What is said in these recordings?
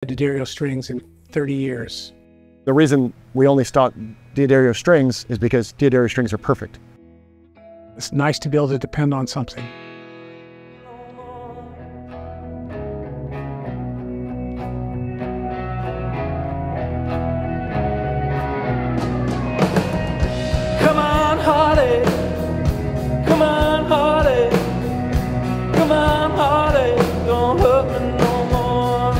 D'Addario strings in 30 years. The reason we only stock D'Addario strings is because D'Addario strings are perfect. It's nice to be able to depend on something. Come on, Hardy. Come on, Hardy. Come on, Hardy. Don't hurt me no more.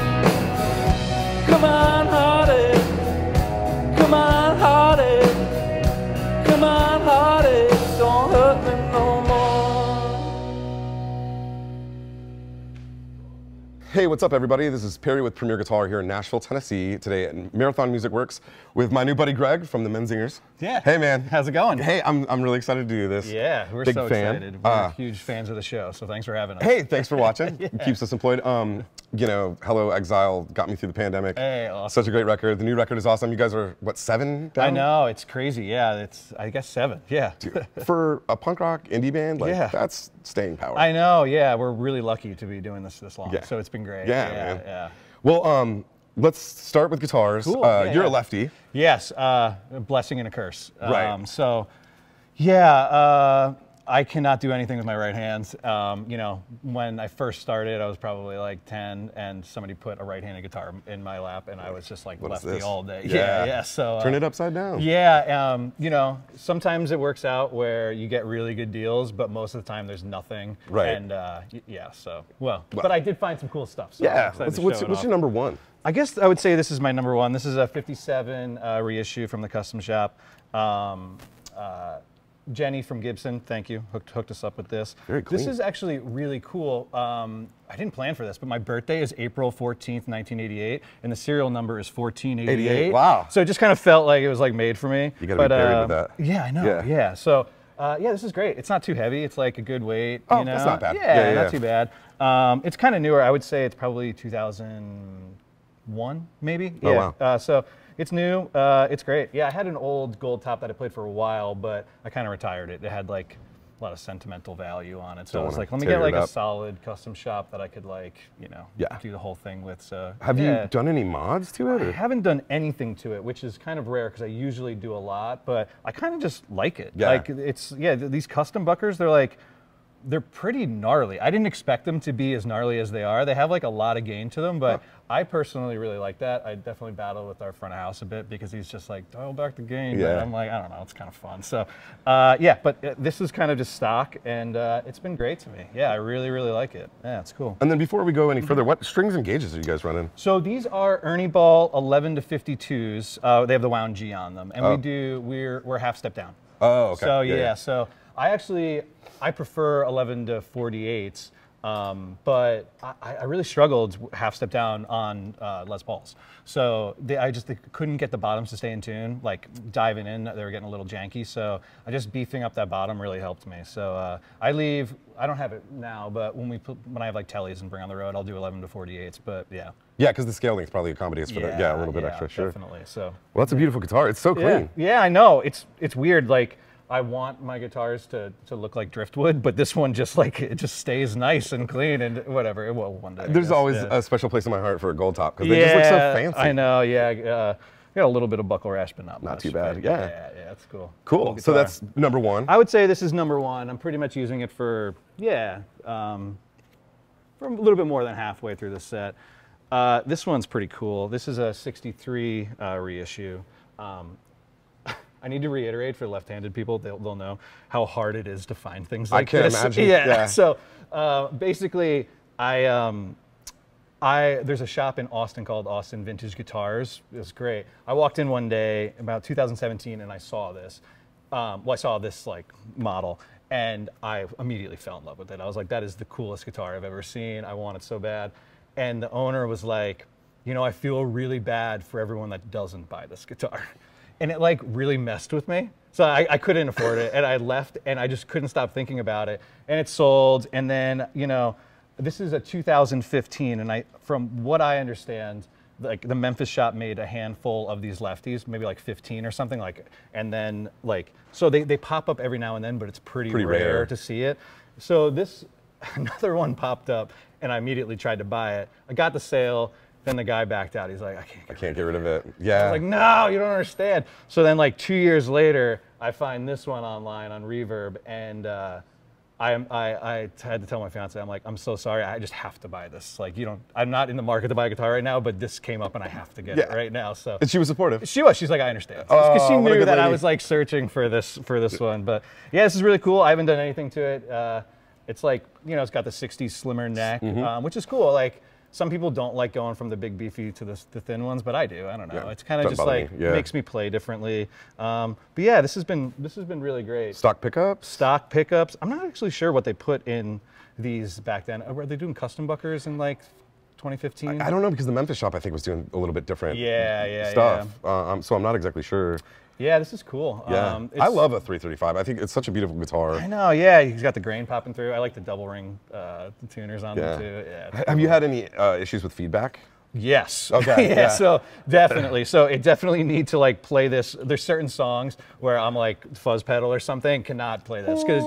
Come on, Hardy. Come on, Hardy. Come on, Hardy. Don't hurt me no more. Hey, what's up, everybody? This is Perry with Premier Guitar here in Nashville, Tennessee, today at Marathon Music Works with my new buddy Greg from the Menzingers. Yeah. Hey, man. How's it going? Hey, I'm really excited to do this. Yeah, we're Big so fan. excited. We're huge fans of the show, so thanks for having us. Hey, thanks for watching. Yeah. Keeps us employed. You know, Hello Exile got me through the pandemic. Hey, awesome. Such a great record. The new record is awesome. You guys are, what, 7 down? I know, it's crazy. Yeah, it's, I guess 7. Yeah. Dude, for a punk rock indie band, like, Yeah. that's staying power. I know, yeah. We're really lucky to be doing this long, Yeah. so it's been great. Yeah, yeah, man. yeah. Well, let's start with guitars. Cool. Yeah, you're yeah. a lefty. Yes, a blessing and a curse. Right. So, yeah, I cannot do anything with my right hand. You know, when I first started, I was probably like 10, and somebody put a right-handed guitar in my lap, and I was just like What is lefty this? all day. Yeah. Yeah. So Turn it upside down. Yeah, you know, sometimes it works out where you get really good deals, but most of the time there's nothing. Right. And yeah, so but I did find some cool stuff. So Yeah. I'm excited to What's show it your off. number one? I guess I would say this is my number one. This is a 57 reissue from the Custom Shop. Jenny from Gibson, thank you, hooked us up with this. Very clean. This is actually really cool. I didn't plan for this, but my birthday is April 14th, 1988, and the serial number is 1488. 88, wow. So it just kind of felt like it was like made for me. You gotta be buried with that. Yeah, I know, Yeah. yeah. So, yeah, this is great. It's not too heavy. It's like a good weight, Oh, you know? that's not bad. Yeah, Yeah, not yeah. too bad. It's kind of newer. I would say it's probably 2001, maybe. Oh, Yeah. wow. So it's new. It's great. Yeah, I had an old gold top that I played for a while, but I kind of retired it. It had like a lot of sentimental value on it. So Don't I was wanna like, let me tear get like it a up. solid custom shop that I could like, you know, Yeah. do the whole thing with. So Have yeah. you done any mods to it? I or- haven't done anything to it, which is kind of rare because I usually do a lot, but I kind of just like it. Yeah. Like it's, yeah, these custom buckers, they're pretty gnarly. I didn't expect them to be as gnarly as they are. They have like a lot of gain to them, but I personally really like that. I definitely battle with our front of house a bit because he's just like, dial back the gain. Yeah. And I'm like, I don't know, it's kind of fun. So yeah, but this is kind of just stock and it's been great to me. Yeah, I really, really like it. Yeah, it's cool. And then before we go any further, what strings and gauges are you guys running? So these are Ernie Ball 11 to 52s. They have the wound G on them, and we're half step down. Oh, okay. So Yeah, yeah, yeah. so I prefer 11 to 48s, but I really struggled half step down on Les Pauls. So I just couldn't get the bottoms to stay in tune. Like diving in, they were getting a little janky. So I just beefing up that bottom really helped me. So I don't have it now, but when I have like tellies and bring on the road, I'll do 11 to 48s. But yeah. Yeah, because the scale length probably accommodates for that. Yeah, a little bit extra, sure. Definitely. So. Well, that's a beautiful guitar. It's so clean. Yeah, I know. It's weird. Like I want my guitars to look like driftwood, but this one just like it just stays nice and clean and whatever. It will one day. I There's guess. always Yeah. a special place in my heart for a gold top because they just look so fancy. I know. Yeah, got a little bit of buckle rash, but not much. too bad, but yeah. Yeah, that's cool. Cool. So guitar. that's number one. I would say this is number one. I'm pretty much using it for for a little bit more than halfway through the set. This one's pretty cool. This is a 63 reissue. I need to reiterate for left-handed people, they'll know how hard it is to find things like can't this. imagine. Yeah. Yeah. So basically, there's a shop in Austin called Austin Vintage Guitars. It was great. I walked in one day about 2017 and I saw this. I saw this like model and I immediately fell in love with it. I was like, that is the coolest guitar I've ever seen. I want it so bad. And the owner was like, you know, I feel really bad for everyone that doesn't buy this guitar. And it like really messed with me. So I couldn't afford it and I left and I just couldn't stop thinking about it. And it sold and then, you know, this is a 2015 and from what I understand, like the Memphis shop made a handful of these lefties, maybe like 15 or something like, and then like, so they pop up every now and then, but it's pretty rare rare to see it. So this, another one popped up and I immediately tried to buy it. I got the sale Then the guy backed out. He's like, I can't get rid of it. Yeah. I was like, no, you don't understand. So then like 2 years later, I find this one online on Reverb, and I had to tell my fiance, I'm like, I'm so sorry, I just have to buy this. Like, I'm not in the market to buy a guitar right now, but this came up and I have to get it right now. So And she was supportive. she was. She's like, I understand. Because she what a knew good that I lady. was like searching for this one. But yeah, this is really cool. I haven't done anything to it. It's like, it's got the 60s slimmer neck, which is cool. Like, some people don't like going from the big beefy to the thin ones, but I do. I don't know. Yeah, It's kind of doesn't just bother like me. Yeah. makes me play differently. But yeah, this has been really great. Stock pickups? Stock pickups. I'm not actually sure what they put in these back then. Were they doing custom buckers in like 2015? I don't know, because the Memphis shop, I think, was doing a little bit different Yeah, stuff. So I'm not exactly sure. Yeah, this is cool. Yeah. I love a 335. I think it's such a beautiful guitar. I know, yeah. He's got the grain popping through. I like the double ring tuners on them too. Yeah. Have you had any issues with feedback? Yes. Okay, yeah, yeah. So definitely. So it definitely need to like play this. There's certain songs where I'm like fuzz pedal or something, cannot play this because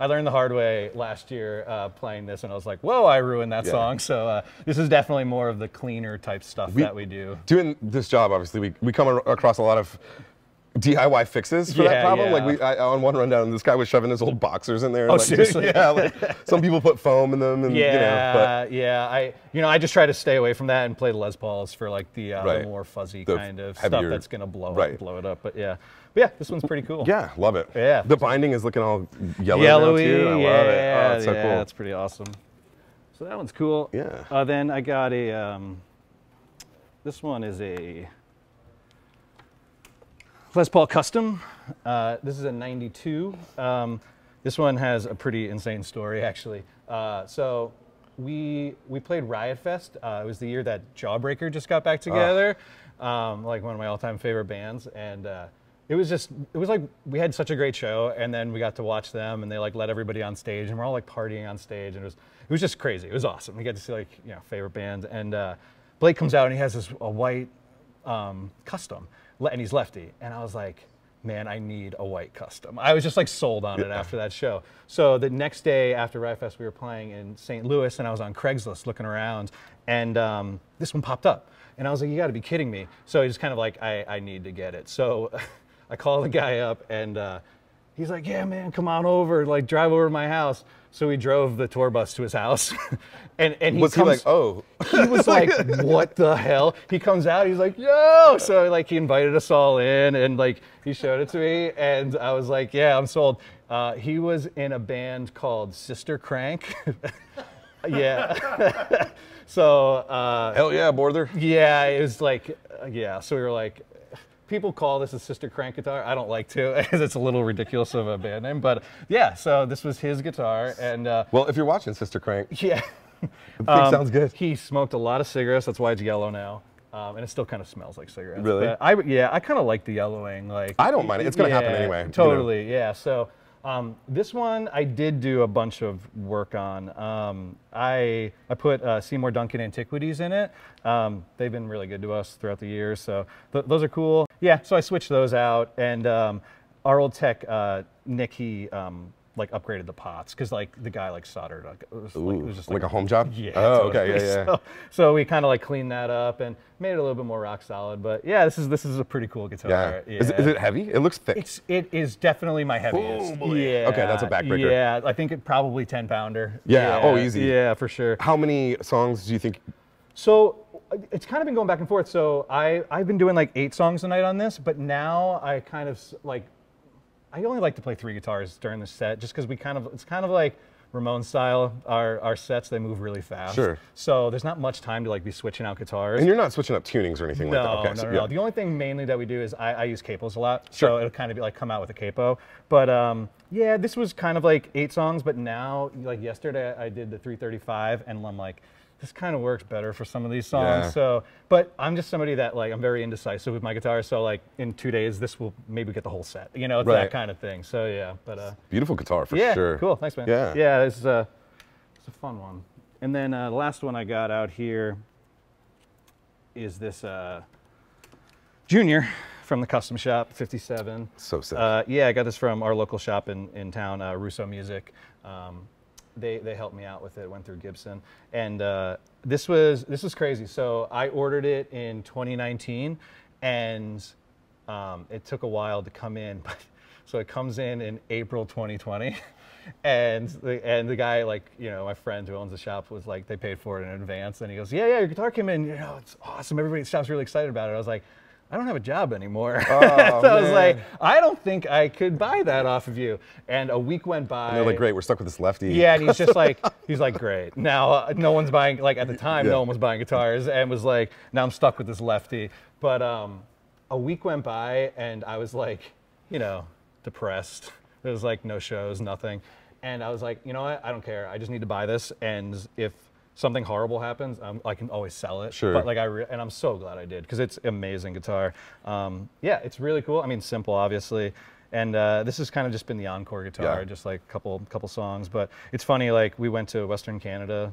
I learned the hard way last year playing this, and I was like, whoa, I ruined that song. So this is definitely more of the cleaner type stuff that we do. Doing this job, obviously, we come across a lot of DIY fixes for that Yeah, problem. yeah. Like on one rundown, this guy was shoving his old boxers in there. And Oh, like, seriously? Yeah. Like, some people put foam in them, and I just try to stay away from that and play the Les Pauls for like the Right. more fuzzy The kind of heavier- stuff that's gonna blow right. it up. But yeah, this one's pretty cool. yeah, love it. Yeah. The binding is looking all yellow Yellowy, now too. I love it. Oh, it's so yeah, cool. it's pretty awesome. So that one's cool. Yeah. Then I got a. This one is a Les Paul Custom. This is a '92. This one has a pretty insane story, actually. So we played Riot Fest. It was the year that Jawbreaker just got back together, like one of my all-time favorite bands, and it was like we had such a great show, and then we got to watch them, and they like let everybody on stage, and we're all like partying on stage, and it was just crazy. It was awesome. We got to see like favorite bands, and Blake comes out and he has a white custom, and he's lefty, and I was like, man, I need a white custom. I was just like sold on it after that show. So the next day after Riot Fest, we were playing in St. Louis, and I was on Craigslist looking around, and this one popped up, and I was like, you got to be kidding me. So he's kind of like, I need to get it. So I call the guy up, and he's like, yeah, man, come on over, like drive over to my house. So we drove the tour bus to his house, and he Was he like, oh? he was like, what the hell? He comes out, he's like, yo! So like he invited us all in, and like he showed it to me, and I was like, yeah, I'm sold. He was in a band called Sister Crank. Yeah. So Hell yeah, Border. yeah, it was like, so we were like, people call this a Sister Crank guitar. I don't like to, because it's a little ridiculous of a band name, but yeah, so this was his guitar, and Well, if you're watching Sister Crank, yeah. the thing sounds good. He smoked a lot of cigarettes, that's why it's yellow now. And it still kind of smells like cigarettes. Really? But I kind of like the yellowing. Like I don't mind it. It's gonna happen anyway, you know. Totally, yeah. So this one I did do a bunch of work on. I put Seymour Duncan Antiquities in it. They've been really good to us throughout the years, so those are cool. Yeah, so I switched those out, and our old tech, Nick, he like upgraded the pots, because like the guy like soldered, it was just Like a home job? yeah. Oh, okay, totally. yeah. So we kind of like cleaned that up and made it a little bit more rock solid. But yeah, this is a pretty cool guitar. Yeah. Is it heavy? It looks thick. It is definitely my heaviest. boy. Yeah. Okay, that's a backbreaker. Yeah, I think it probably 10-pounder. Yeah, oh, easy. Yeah, for sure. How many songs do you think? So it's kind of been going back and forth. So I've been doing like 8 songs a night on this, but now I kind of like, I only like to play 3 guitars during the set, just because it's kind of like Ramones style. Our sets, they move really fast. Sure. So there's not much time to like be switching out guitars. And you're not switching up tunings or anything like that. Okay, so, No. The only thing mainly that we do is I use capos a lot. Sure. So it'll kind of be like come out with a capo. But yeah, this was kind of like 8 songs, but now like yesterday I did the 335, and I'm like, this kind of works better for some of these songs. Yeah. So, but I'm just somebody that like, I'm very indecisive with my guitar. So like in 2 days, this will maybe get the whole set, it's Right. that kind of thing. So yeah, but Beautiful guitar for yeah, sure. cool. Thanks, man. Yeah. Yeah, it's a fun one. And then the last one I got out here is this Junior from the Custom Shop, 57. So sick. Yeah, I got this from our local shop in town, Russo Music. they helped me out with it. Went through Gibson, and this was crazy. So I ordered it in 2019, and it took a while to come in. But so it comes in April 2020. And the guy, like, you know, my friend who owns the shop was like, they paid for it in advance, and he goes, yeah, your guitar came in, you know, it's awesome. Everybody at the shop's really excited about it. I was like, I don't have a job anymore. Oh, so I was man. like, I don't think I could buy that off of you. And a week went by. And they're like, great, we're stuck with this lefty. Yeah, and he's just like, great. Now no one's buying, like at the time, Yeah. no one was buying guitars, and was like, now I'm stuck with this lefty. But a week went by, and I was like, you know, depressed. There was like no shows, nothing. And I was like, you know what? I don't care. I just need to buy this. And if something horrible happens, I can always sell it. Sure. But like and I'm so glad I did, because it's amazing guitar. Yeah, it's really cool. I mean, simple, obviously. And this has kind of just been the encore guitar, Yeah. just like a couple songs. But it's funny, like we went to Western Canada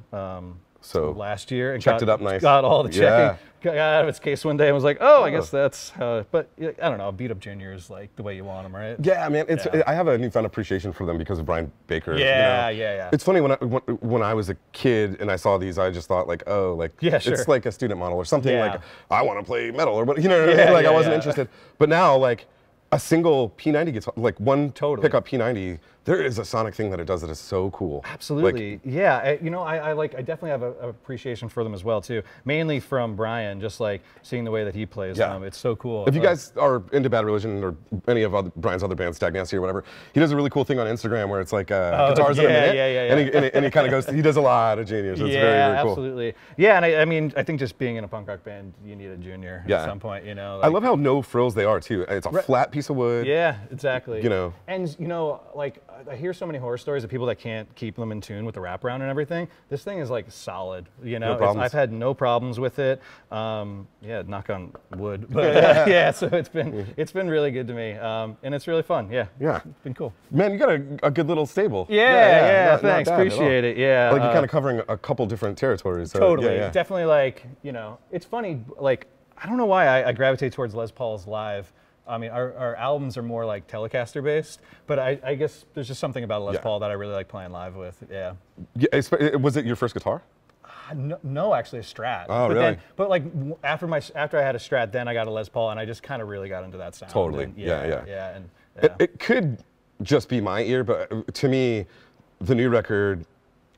So last year and checked it up nice. got all the Yeah. checking. Got out of its case one day and was like, oh, I guess that's how. But yeah, I don't know, beat up juniors like the way you want them, right? Yeah, man. It's Yeah. I have a newfound appreciation for them because of Brian Baker. you Yeah, know? yeah. It's funny when I was a kid and I saw these, I just thought like, oh, like Yeah, sure. it's like a student model or something. Yeah. Like I want to play metal or what, you know what I mean? Yeah, Like I yeah, wasn't yeah. interested. But now like a single P90 guitar, like one Totally. pickup P90, there is a sonic thing that it does that is so cool. Absolutely, Like, yeah. You know, I definitely have an appreciation for them as well too. Mainly from Brian, just like seeing the way that he plays Yeah. them. It's so cool. if you guys are into Bad Religion or any of Brian's other bands, Stagnancy or whatever, he does a really cool thing on Instagram where it's like guitars in a yeah, minute. yeah. And he kind of goes, he does a lot of juniors. It's yeah, very, very cool. absolutely. Yeah, and I mean, I think just being in a punk rock band, you need a junior Yeah. at some point. You know, I like- love how no frills they are too. It's a flat piece of wood. Yeah, exactly. You know. And you know, like I hear so many horror stories of people that can't keep them in tune with the wraparound and everything. This thing is like solid. You know, problems. I've had no problems with it. Yeah, knock on wood. But yeah, so it's been really good to me, and it's really fun. Yeah. Yeah. It's been cool. Man, you got a good little stable. Yeah, not thanks. bad at all. Appreciate it. Yeah. Like you're kind of covering a couple different territories. So, Totally. Yeah, yeah. Definitely, like, you know, it's funny, like, I don't know why I gravitate towards Les Paul's live. I mean, our albums are more like Telecaster based, but I guess there's just something about a Les Yeah. Paul that I really like playing live with. Yeah. Was it your first guitar? No, actually a Strat. Oh, but really? Then, but like after I had a Strat, then I got a Les Paul, and I just kind of really got into that sound. Totally. And Yeah. Yeah. And yeah. It could just be my ear, but to me, the new record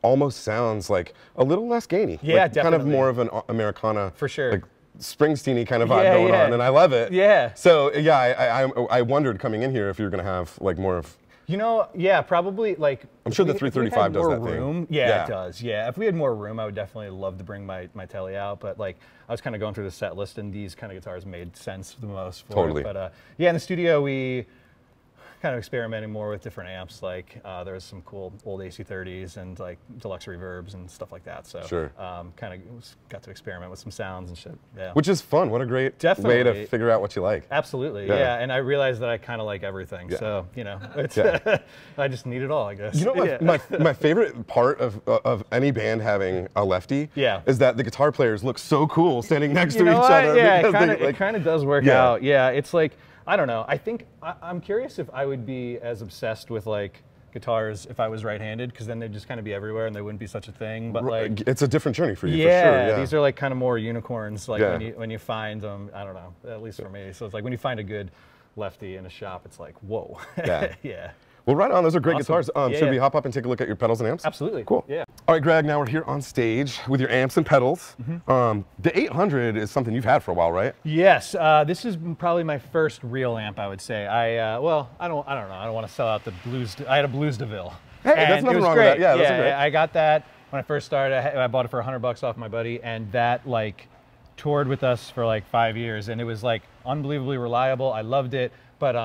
almost sounds like a little less gainy. Yeah, like kind of definitely. more of an Americana. For sure. Like Springsteen-y kind of vibe Yeah, going yeah. on, and I love it. Yeah. So yeah, I wondered coming in here if you're gonna have like more of. You know, yeah, probably like. I'm sure the if we 335 had does more that thing. room, yeah, Yeah. it does. Yeah, if we had more room, I would definitely love to bring my telly out. But like, I was kind of going through the set list, and these kind of guitars made sense the most for Totally. it. But yeah, in the studio we kind of experimenting more with different amps. Like there's some cool old AC30s and like deluxe reverbs and stuff like that. So Sure. kind of got to experiment with some sounds and shit. Yeah. Which is fun. What a great way Definitely. to figure out what you like. Absolutely, Yeah. yeah. And I realized that I kind of like everything. Yeah. So, you know, it's Yeah. I just need it all, I guess. You know what? Yeah. My favorite part of any band having a lefty Yeah. is that the guitar players look so cool standing next You to know each what? other. Yeah, because it kind of does work Yeah. out. Yeah, it's like, I don't know. I think I'm curious if I would be as obsessed with like guitars if I was right-handed, because then they'd just kind of be everywhere and they wouldn't be such a thing. But like, it's a different journey for you, yeah, for sure. Yeah, these are like kind of more unicorns. Like Yeah. when you find them, I don't know. At least for me. So it's like when you find a good lefty in a shop, it's like whoa. Yeah. Yeah. Well, right on. Those are great Awesome. guitars. Yeah, Should we yeah. hop up and take a look at your pedals and amps? Absolutely. Cool. Yeah. All right, Greg. Now we're here on stage with your amps and pedals. Mm-hmm. The 800 is something you've had for a while, right? Yes, this is probably my first real amp, I would say. Well, I don't know. I don't want to sell out the Blues. I had a Blues DeVille. Hey, that's And it nothing was wrong with great. that. Yeah, those are great. I got that when I first started. I bought it for $100 off my buddy, and that like toured with us for like 5 years, and it was like unbelievably reliable. I loved it, but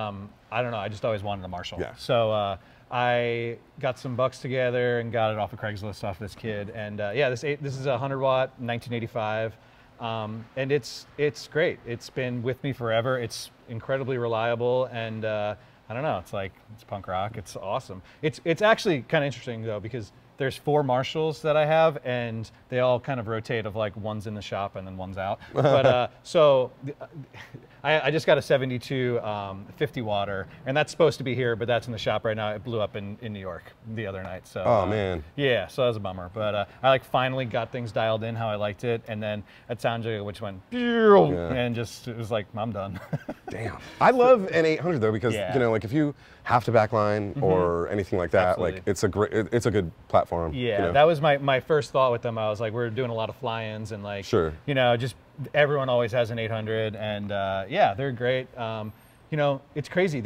I don't know. I just always wanted a Marshall. Yeah. So I got some bucks together and got it off of Craigslist off this kid, and yeah, this is a 100-watt, 1985. And it's great. It's been with me forever. It's incredibly reliable, and I don't know. It's punk rock. It's awesome. It's actually kind of interesting though, because there's 4 Marshalls that I have, and they all kind of rotate of like one's in the shop and then one's out. But so I just got a 72 50 watter, and that's supposed to be here, but that's in the shop right now. It blew up in New York the other night. So Oh man. yeah, so that was a bummer. But I like finally got things dialed in how I liked it, and then at Soundjack, which went and just it was like I'm done. Damn. I love an 800 though because Yeah. you know, like if you have to backline or anything like that, Absolutely. like it's a great, it's a good platform. Yeah, you know? that was my first thought with them. I was like, we're doing a lot of fly-ins and like, Sure. you know, just everyone always has an 800, and yeah, they're great. You know, it's crazy.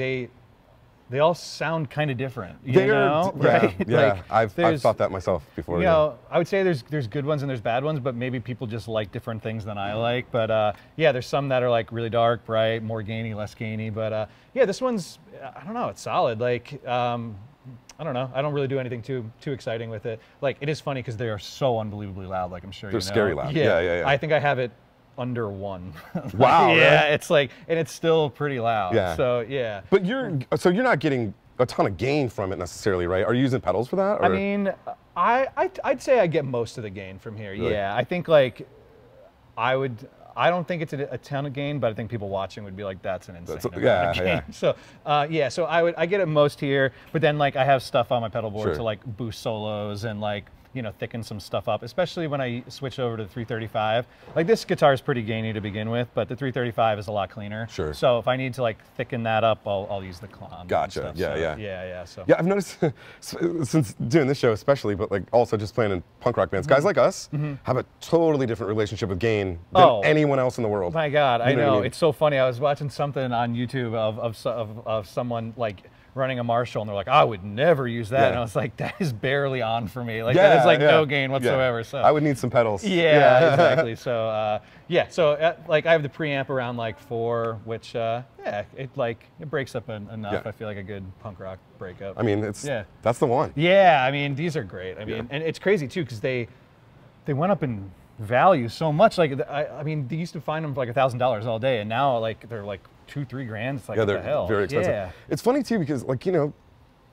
They all sound kind of different. You know, yeah, right? yeah. Like, I've there's- thought that myself before. You yeah. know, I would say there's good ones and there's bad ones, but maybe people just like different things than I like. But yeah, there's some that are like really dark, bright, more gainy, less gainy. But yeah, this one's, I don't know, it's solid. Like, I don't know, I don't really do anything too exciting with it. Like, it is funny because they are so unbelievably loud. Like I'm sure They're you know. scary loud. Yeah. I think I have it under 1. Wow, yeah, really? it's like, and it's still pretty loud. Yeah. So yeah. But you're not getting a ton of gain from it necessarily, right? Are you using pedals for that? Or? I mean, I'd say I get most of the gain from here. Really? Yeah, I think like I don't think it's a ton of gain, but I think people watching would be like, that's an insane amount yeah, of gain. yeah. So yeah, so I get it most here, but then like I have stuff on my pedal board Sure. to like boost solos and like, you know, thicken some stuff up, especially when I switch over to the 335. Like this guitar is pretty gainy to begin with, but the 335 is a lot cleaner. Sure. So if I need to like thicken that up, I'll use the Klon. and Gotcha. stuff. Yeah, So, yeah. Yeah, so. Yeah, I've noticed since doing this show especially, but like also just playing in punk rock bands, guys like us have a totally different relationship with gain than Oh. anyone else in the world. My God, I You know know. what I mean? It's so funny. I was watching something on YouTube of someone like running a Marshall, and they're like, I would never use that. Yeah. And I was like, that is barely on for me. Like Yeah, that is like yeah. no gain whatsoever. Yeah. So I would need some pedals. yeah, exactly. So yeah, so like I have the preamp around like 4, which yeah, it breaks up enough. Yeah. I feel like a good punk rock breakup. I mean, that's the one. Yeah, I mean, these are great. I mean, Yeah. and it's crazy too because they went up in value so much. Like, I mean, they used to find them for like $1,000 all day, and now like they're like $2-3 grand. It's like, Yeah, what they're the hell? very expensive. Yeah. It's funny too because like, you know,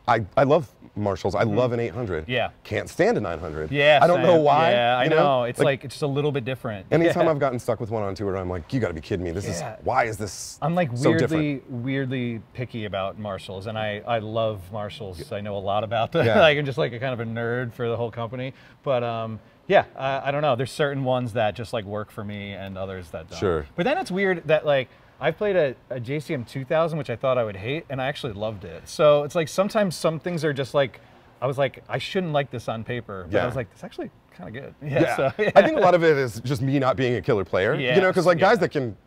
I love Marshalls. I love an 800. Yeah. Can't stand a 900. Yeah, I don't know same. why. Yeah, I you know. It's like it's just a little bit different. Anytime Yeah. I've gotten stuck with one on tour, I'm like, you got to be kidding me. This is Yeah. why is this? I'm like so different? weirdly picky about Marshalls, and I love Marshalls. I know a lot about them. Yeah. Like I'm just like a kind of a nerd for the whole company. But yeah, I don't know. There's certain ones that just like work for me, and others that don't. Sure. But then it's weird that like I've played a JCM 2000, which I thought I would hate, and I actually loved it. So it's like sometimes some things are just like, I was like, I shouldn't like this on paper, but Yeah. I was like, it's actually kind of good. Yeah. So, I think a lot of it is just me not being a killer player. You know, because like guys that can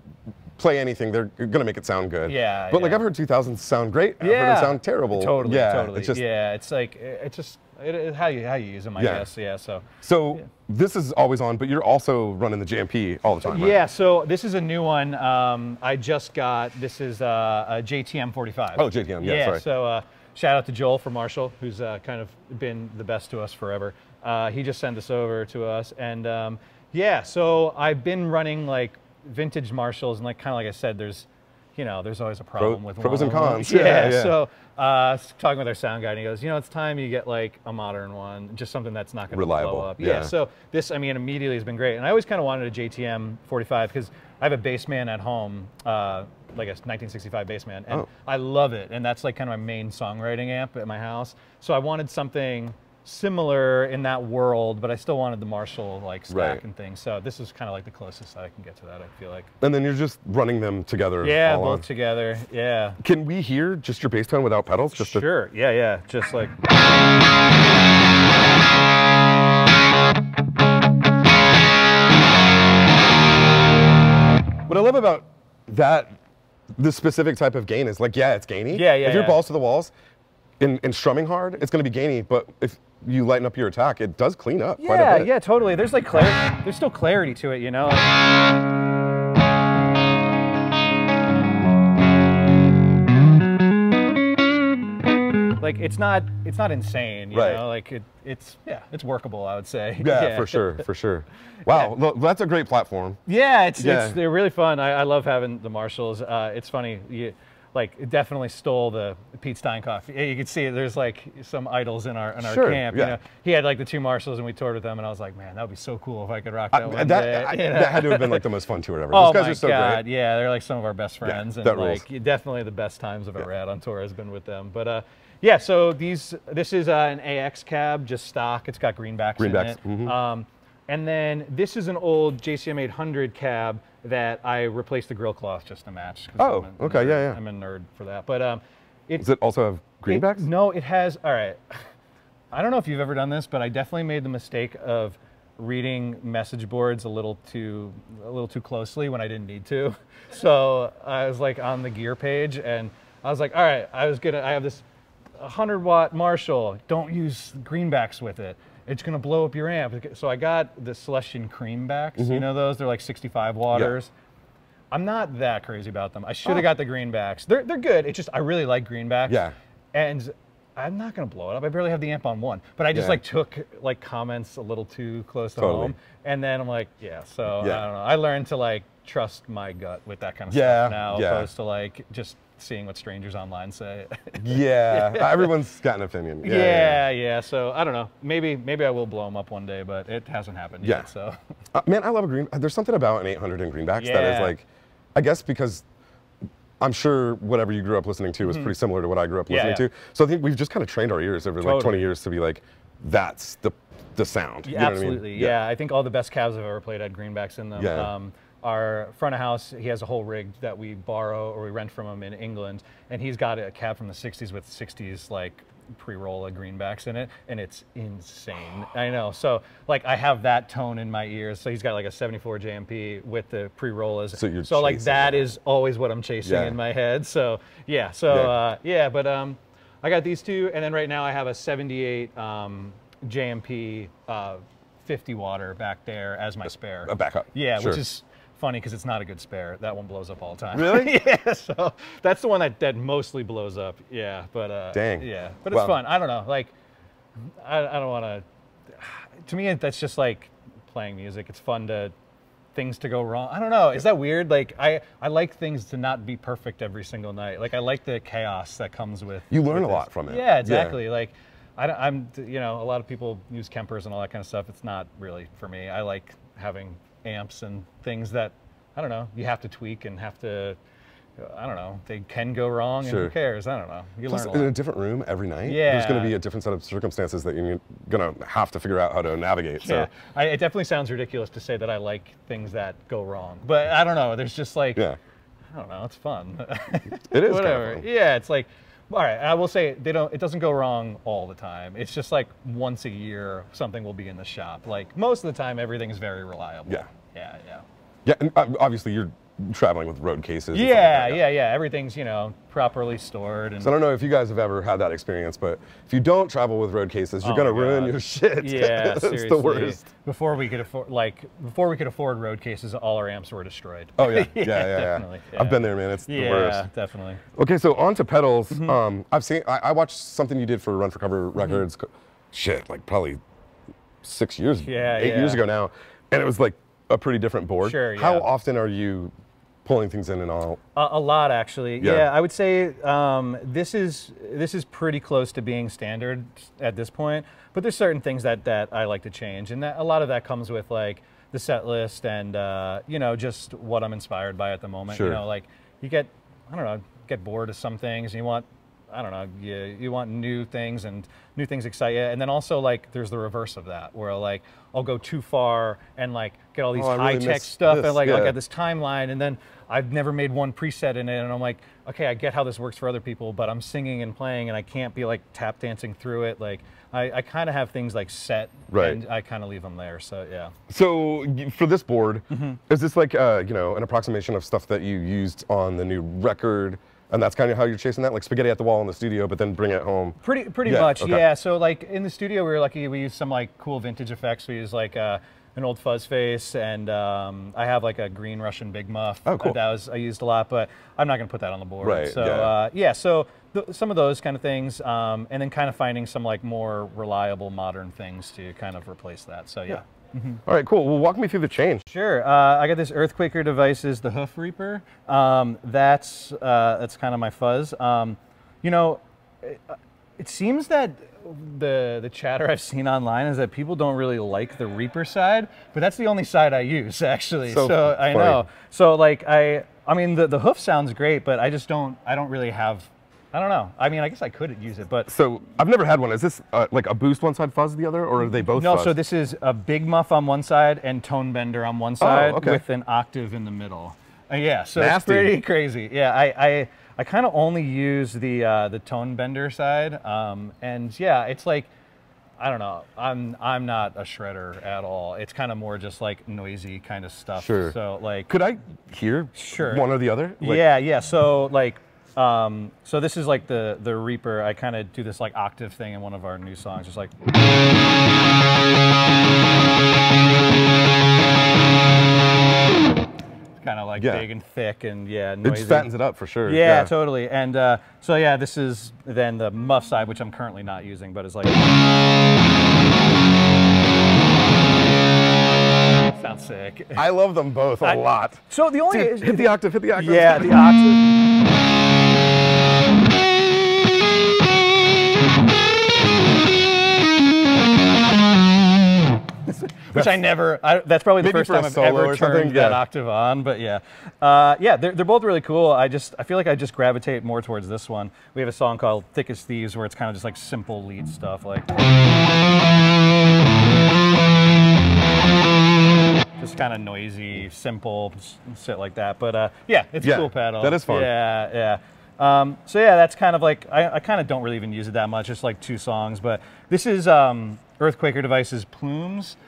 play anything, they're gonna make it sound good. Yeah, But like yeah. I've heard 2000s sound great. I've heard them sound terrible. Totally, Yeah. totally. It's just, yeah, it's like it's how you use them, I Yeah. guess. Yeah. So this is always on, but you're also running the JMP all the time. Right? Yeah. So this is a new one. I just got. This is a JTM 45. Oh, JTM. Yeah. Sorry. So shout out to Joel from Marshall, who's kind of been the best to us forever. He just sent this over to us, and yeah. So I've been running like vintage Marshalls, and like kind of like I said, there's always a problem with pros one and of them. cons. Yeah, yeah. So talking with our sound guy, and he goes, it's time you get like a modern one, just something that's not going to blow Reliable, up. yeah. So this, I mean, immediately has been great, and I always kind of wanted a JTM 45 because I have a Bassman at home, like a 1965 Bassman, and I love it, and that's like kind of my main songwriting amp at my house. So I wanted something similar in that world, but I still wanted the Marshall like stack Right. and things. So this is kind of like the closest I can get to that, I feel like. And then you're just running them together. Yeah, all both on. together. Yeah. Can we hear just your bass tone without pedals? Just to- Sure. Yeah. Just like. What I love about that, the specific type of gain is like, yeah, it's gainy. Yeah, If you're yeah. balls to the walls and strumming hard, it's going to be gainy. But if you lighten up your attack, it does clean up quite a bit. Yeah, totally. There's like there's still clarity to it, you know. Like it's not insane, you Right. know. Like it's workable, I would say. Yeah, for sure, for sure. Wow, look, that's a great platform. Yeah, Yeah. they're really fun. I love having the Marshalls. It's funny. like it definitely stole the Pete Steinkopf. You can see there's like some idols in our Sure, camp. yeah. You know, he had like the two Marshalls, and we toured with them, and I was like, man, that would be so cool if I could rock that one day. You know? That had to have been like the most fun tour ever. Oh Those guys my are so God, great. yeah, they're like some of our best friends, and that like rules. definitely the best times I've ever had on tour has been with them. But yeah, so this is an AX cab, just stock. It's got greenbacks, Greenbacks, in it. And then this is an old JCM 800 cab that I replaced the grill cloth just to match. 'cause Oh, I'm a okay, nerd. yeah. I'm a nerd for that. But Does it also have greenbacks? no, it has. All right. I don't know if you've ever done this, but I definitely made the mistake of reading message boards a little too closely when I didn't need to. So I was like on the gear page, and I was like, all right, I have this 100-watt Marshall. Don't use greenbacks with it. It's gonna blow up your amp. So I got the Celestion creambacks. You know those? They're like 65 watters. I'm not that crazy about them. I should have got the greenbacks. They're good. It's just I really like greenbacks. Yeah. And I'm not gonna blow it up. I barely have the amp on one. But I just Yeah. like took like comments a little too close to Totally. home. And then I'm like, yeah. So Yeah. I don't know. I learned to like trust my gut with that kind of Yeah, stuff now, yeah. opposed to like just seeing what strangers online say. Yeah, everyone's got an opinion. Yeah. So I don't know. Maybe I will blow them up one day, but it hasn't happened Yeah. yet. So Man, I love a green. There's something about an 800 in greenbacks that is Yeah. like, I guess because I'm sure whatever you grew up listening to is pretty similar to what I grew up listening Yeah. to. So I think we've just kind of trained our ears over like 20 Totally. years to be like, that's the sound. You know Yeah, what I mean? absolutely. Yeah. I think all the best cabs I've ever played had greenbacks in them. Yeah. Our front of house, he has a whole rig that we borrow or we rent from him in England, and he's got a cab from the 60s with 60s like pre-roll of greenbacks in it, and it's insane. I know. So like I have that tone in my ears. So he's got like a 74 JMP with the pre-rollers. So you're like chasing that that. is always what I'm chasing Yeah. in my head. So yeah. So but I got these two, and then right now I have a 78 JMP 50 water back there as my spare. A backup. Yeah, Sure. which is funny because it's not a good spare. That one blows up all the time. Really? Yeah, so that's the one that mostly blows up. Yeah, but Dang. yeah, but it's Wow. fun. I don't know, like I don't want to. To me, that's just like playing music. It's fun to things to go wrong. I don't know. Is that weird? Like I like things to not be perfect every single night. Like I like the chaos that comes with. You learn with a this. lot from it. Yeah, exactly. Like I'm you know, a lot of people use Kempers and all that kind of stuff. It's not really for me. I like having amps and things that I don't know. You have to tweak and have to. I don't know. They can go wrong, and Sure. who cares? I don't know. You Plus, learn a in a lot. different room every night, there's going Yeah. to be a different set of circumstances that you're going to have to figure out how to navigate. So, Yeah, it definitely sounds ridiculous to say that I like things that go wrong, but I don't know. There's just like, yeah. I don't know. It's fun. It is Whatever. kind of fun. Yeah, it's like, all right. I will say it doesn't go wrong all the time. It's just like once a year something will be in the shop. Like most of the time, everything's very reliable. Yeah. Yeah. Yeah, and obviously you're traveling with road cases. and stuff Yeah, like that. yeah. Everything's properly stored and. So I don't know if you guys have ever had that experience, but if you don't travel with road cases, you're Oh going to my ruin God. your shit. Yeah, It's seriously. the worst. Before we could afford road cases, all our amps were destroyed. Oh yeah, yeah, definitely. yeah. I've been there, man. It's the worst. Yeah, definitely. Okay, so on to pedals. Mm-hmm. I watched something you did for Run for Cover Records. Shit, like probably 6 years, Yeah, 8 years yeah. ago now, and it was like a pretty different board. Sure, How yeah. often are you pulling things in and out? A lot, actually. Yeah. Yeah, I would say this is pretty close to being standard at this point. But there's certain things that I like to change, and a lot of that comes with like the set list and just what I'm inspired by at the moment. Sure. Like you get bored of some things, and you want. I don't know. You want new things, and new things excite you. And then also like there's the reverse of that, where like I'll go too far and like get all these Oh, I really high tech miss stuff this, and like yeah. I got this timeline, and then I've never made one preset in it, and I'm like, okay, I get how this works for other people, but I'm singing and playing, and I can't be like tap dancing through it. Like I kind of have things like set, Right. and I kind of leave them there. So yeah. So for this board, Mm-hmm. is this like an approximation of stuff that you used on the new record, and that's kind of how you're chasing that, like spaghetti at the wall in the studio, but then bring it home? Pretty Yeah, much, okay. yeah. So like in the studio, we were lucky. We used some like cool vintage effects. We used like an old fuzz face, and I have like a green Russian Big Muff. Oh, cool. I used a lot, but I'm not gonna put that on the board. Right, So yeah. so some of those kind of things, and then kind of finding some like more reliable modern things to kind of replace that. So yeah. All right, cool. Well, walk me through the change. Sure. I got this Earthquaker Devices, the Hoof Reaper. That's kind of my fuzz. You know, it seems that the chatter I've seen online is that people don't really like the Reaper side, but that's the only side I use actually. So I know. So like I mean the hoof sounds great, but I don't really have. I don't know. I mean, I guess I could use it, but So I've never had one. Is this like a boost one side, fuzz the other, or are they both? no. Fuzz? So this is a big muff on one side and tone bender on one side okay. with an octave in the middle. Yeah, so Nasty. it's pretty crazy. Yeah, I kind of only use the tone bender side, and yeah, it's like I don't know. I'm not a shredder at all. It's kind of more just like noisy kind of stuff. Sure. So like, Could I hear one or the other? Like, yeah. So like. So this is like the Reaper. I kind of do this like octave thing in one of our new songs, just like. It's kind of like big and thick and noisy. It fattens it up for sure. Yeah, totally. And so yeah, this is then the muff side, which I'm currently not using, but it's like. Sounds sick. I love them both a lot. So the only Dude, hit the octave, hit the octave. Yeah, the octave. Which I never, that's probably the Maybe first for a time I've solo ever or something, turned that yeah. octave on, but yeah. Yeah, they're both really cool. I feel like I just gravitate more towards this one. We have a song called Thick as Thieves where it's kind of just like simple lead stuff, like. Just kind of noisy, simple, shit like that. But yeah, it's a cool pedal. That is fun. Yeah. So yeah, that's kind of like, I kind of don't really even use it that much, just like 2 songs. But this is Earthquaker Devices Plumes.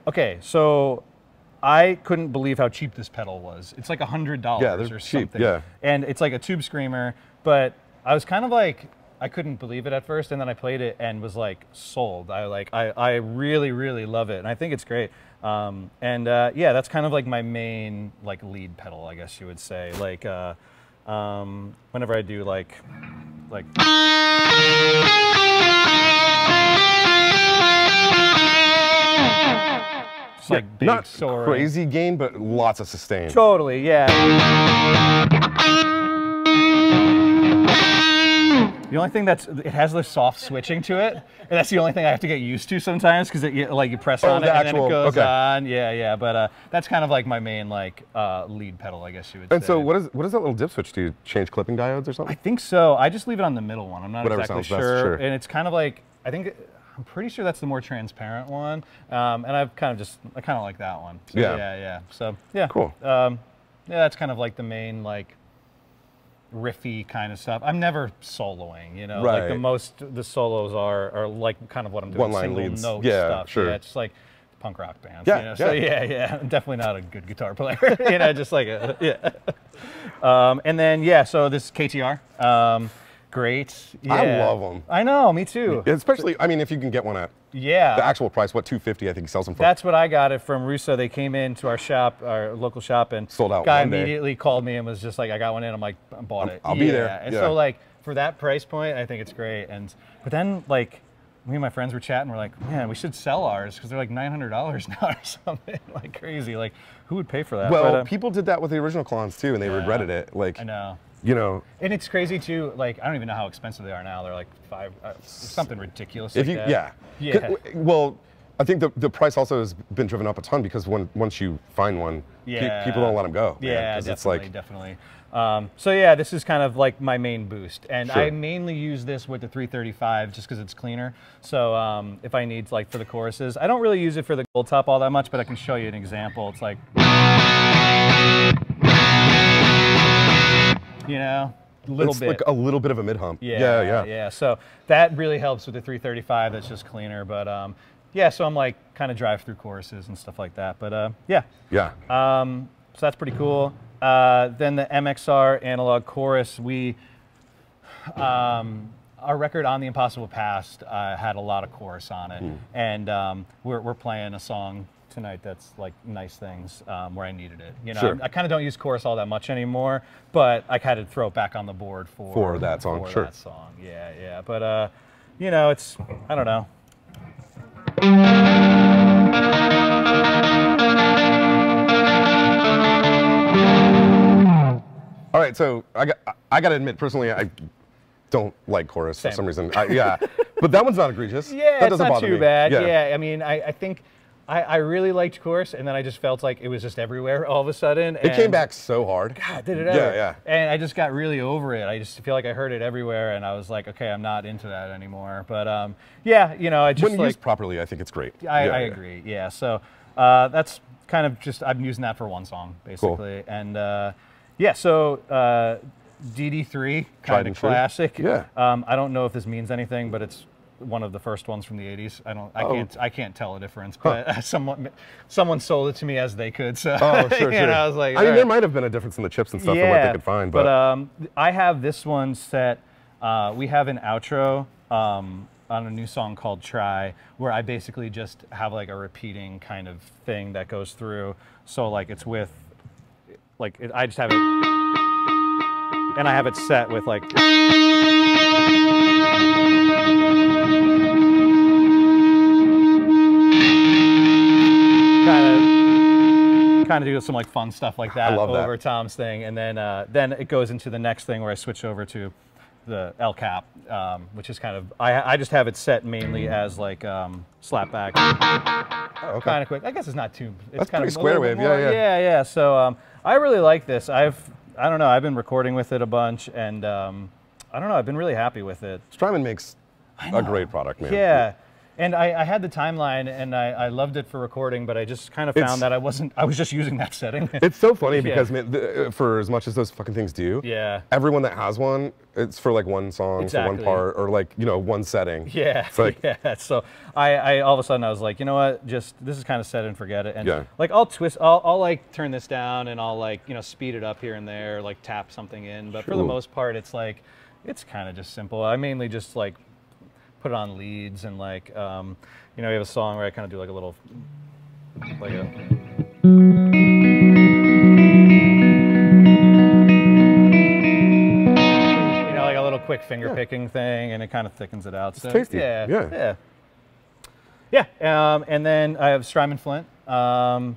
Okay, so I couldn't believe how cheap this pedal was. It's like $100 Yeah, they're or cheap, something. yeah. And it's like a tube screamer, but I was kind of like, I couldn't believe it at first, and then I played it and was like sold. I really, really love it, and I think it's great. Yeah, that's kind of like my main like lead pedal, I guess you would say. Like whenever I do like. Just like big Not soaring. crazy gain, but lots of sustain. Totally, yeah. The only thing it has the soft switching to it, and that's the only thing I have to get used to sometimes because you press on it and then it goes on. Yeah. But that's kind of like my main like lead pedal, I guess you would say. And so what is that little dip switch? Do you change clipping diodes or something? I think so. I just leave it on the middle one. I'm not Whatever exactly sounds best, sure. sure. And it's kind of like I'm pretty sure that's the more transparent one. And I kind of like that one. So, yeah. So yeah. Cool. Yeah, that's kind of like the main like riffy kind of stuff. I'm never soloing, you know. Right. Like the solos are like kind of what I'm doing. One-line single leads. note Yeah, stuff. sure. Yeah, it's just like punk rock bands. Yeah, You know? So yeah. I'm definitely not a good guitar player. You know, just like and then so this KTR. Great. Yeah. I love them. I know, me too. Especially, I mean, if you can get one at the actual price, what, $250 I think he sells them for. That's what I got it from Russo. They came into our shop, our local shop, and Sold out guy one day. immediately called me and was just like, I got one in. I'm like, I bought it. I'll be there. And Yeah. so like for that price point, I think it's great. But then like me and my friends were chatting. We're like, man, we should sell ours because they're like $900 now or something. Like crazy. Like who would pay for that? Well, But, people did that with the original Klons too, and they regretted it. Like, I know. You know, And it's crazy too. Like I don't even know how expensive they are now. They're like something ridiculous. if like you, that. yeah. Well, I think the price also has been driven up a ton because once you find one, people don't let them go. Yeah, man, definitely, it's definitely. So yeah, this is kind of like my main boost, and Sure. I mainly use this with the 335 just because it's cleaner. So if I need like for the choruses, I don't really use it for the gold top all that much, but I can show you an example. It's like, you know, a little bit. like a little bit of a mid hump. Yeah. So that really helps with the 335. That's just cleaner, but yeah. So I'm like kind of drive through choruses and stuff like that. But yeah. Yeah. So that's pretty cool. Then the MXR analog chorus, our record On the Impossible Past had a lot of chorus on it, and we're playing a song tonight that's like Nice Things where I needed it. You know, Sure. I kind of don't use chorus all that much anymore, but I had to throw it back on the board for that song. for Sure. that song. Yeah. But you know, I don't know. All right, so I got to admit, personally, I don't like chorus for some reason. Yeah, but that one's not egregious. Yeah, that it's doesn't not bother too me. bad. Yeah, I mean, I think I really liked chorus, and then I just felt like it was just everywhere all of a sudden. It came back so hard. God, did it ever? Yeah, yeah. And I just got really over it. I just feel like I heard it everywhere, and I was like, okay, I'm not into that anymore. But yeah, you know, I just When used properly, I think it's great. I agree. Yeah, so that's kind of just I'm using that for one song basically, and yeah, so DD3 kind of classic. Yeah. I don't know if this means anything, but it's one of the first ones from the 80s. I can't tell a difference, but someone sold it to me as they could. So sure. I was like, I mean, all there right. might have been a difference in the chips and stuff and what they could find, but I have this one set. We have an outro on a new song called Try, where I basically just have like a repeating kind of thing that goes through. So like it's with, like I just have it, and I have it set with like. Kind of do some like fun stuff like that over Tom's thing, and then it goes into the next thing where I switch over to the El Cap, which is kind of I just have it set mainly as like slapback. okay. Kind of quick. I guess it's not too. It's That's kind pretty of square wave. Yeah. So I really like this. I don't know. I've been recording with it a bunch, and I don't know. I've been really happy with it. Strymon makes a great product, man. Yeah. And I had the timeline, and I loved it for recording, but I just kind of found that I was just using that setting. It's so funny because, man, for as much as those fucking things do, everyone that has one, it's for like one song, for one part, or like, you know, one setting. Yeah, it's like, So I all of a sudden I was like, you know what, just this is kind of set and forget it. And like I'll like turn this down, and I'll like, you know, speed it up here and there, like tap something in. But for the most part, it's like, it's kind of just simple. I mainly just like put it on leads, and like you know, we have a song where I kind of do like a little like a you know, like a little quick finger picking thing, and it kind of thickens it out. It's so tasty. Yeah. And then I have Strymon Flint. I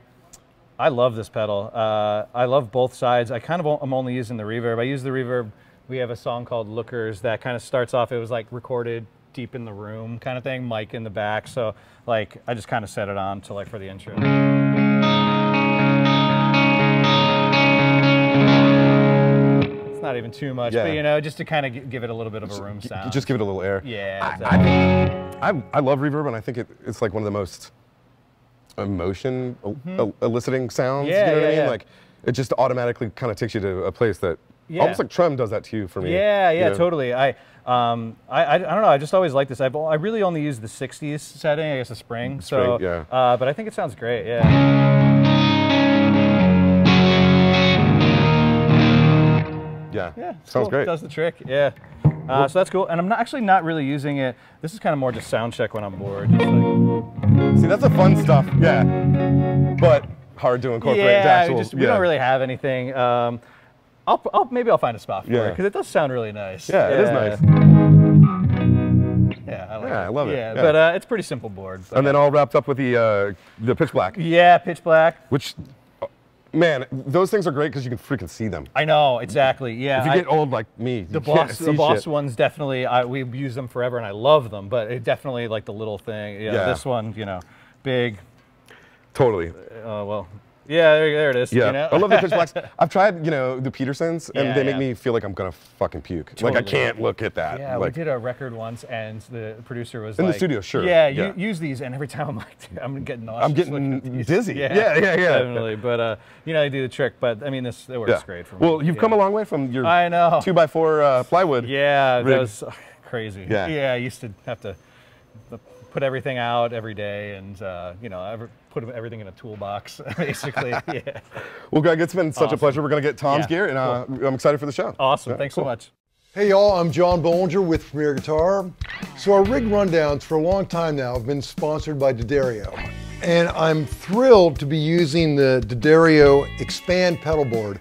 love this pedal. I love both sides. I'm only using the reverb. I use the reverb. We have a song called Lookers that kind of starts off, it was like recorded deep in the room kind of thing, mic in the back. So like I just kind of set it on to like for the intro. It's not even too much, but you know, just to kind of give it a little bit of a room sound. Just give it a little air. Yeah, exactly. I love reverb, and I think it's like one of the most emotion eliciting sounds. Yeah, you know what I mean? Like it just automatically kind of takes you to a place that almost like Trem does that too for me. Yeah, you know? totally. I don't know. I just always like this. I really only use the 60s setting, I guess the spring. So, but I think it sounds great. Yeah. Yeah. Sounds cool. great. It does the trick. Yeah. So that's cool. And I'm actually not really using it. This is kind of more just sound check when I'm bored. Just like, see, that's the fun stuff. Yeah. But hard to incorporate into actual. We don't really have anything. Maybe I'll find a spot for it, because it does sound really nice. Yeah, it is nice. Yeah, I like it. I love it. Yeah, but it's a pretty simple board. But, and then all wrapped up with the pitch black. Yeah, pitch black. Which, man, those things are great because you can freaking see them. I know, exactly. Yeah. If you get old like me, the Boss ones definitely. We use them forever, and I love them. But it definitely like the little thing. Yeah. This one, you know, big. Totally. Well. Yeah, there it is. Yeah, you know? I love the pitch blacks. I've tried, you know, the Petersons, and they make me feel like I'm gonna fucking puke. Totally. Like I can't look at that. Yeah, like, we did a record once, and the producer was in like, the studio, sure. Yeah, use these, and every time I'm like, dude, I'm getting nauseous. I'm getting dizzy. Yeah, definitely. But you know, I do the trick. But I mean, it works great for me. Well, you've come a long way from your 2x4 plywood. Yeah, rig. that was crazy. Yeah, I used to have to put everything out every day, and you know, put everything in a toolbox, basically. Yeah. Well, Greg, it's been such a pleasure. We're gonna get Tom's gear, and I'm excited for the show. Awesome. Thanks so much. Hey y'all, I'm John Bollinger with Premier Guitar. So our rig rundowns for a long time now have been sponsored by D'Addario. And I'm thrilled to be using the D'Addario Expand pedal board.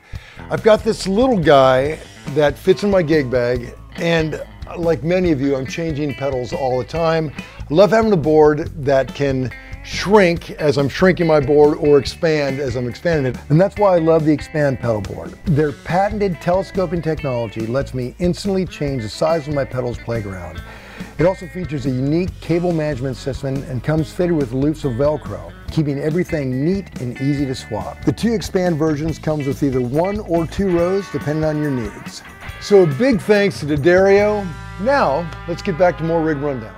I've got this little guy that fits in my gig bag, and like many of you, I'm changing pedals all the time. I love having a board that can shrink as I'm shrinking my board or expand as I'm expanding it. And that's why I love the Expand pedal board. Their patented telescoping technology lets me instantly change the size of my pedals playground. It also features a unique cable management system and comes fitted with loops of Velcro, keeping everything neat and easy to swap. The two Expand versions comes with either 1 or 2 rows depending on your needs. So a big thanks to D'Addario. Now, let's get back to more rig rundowns.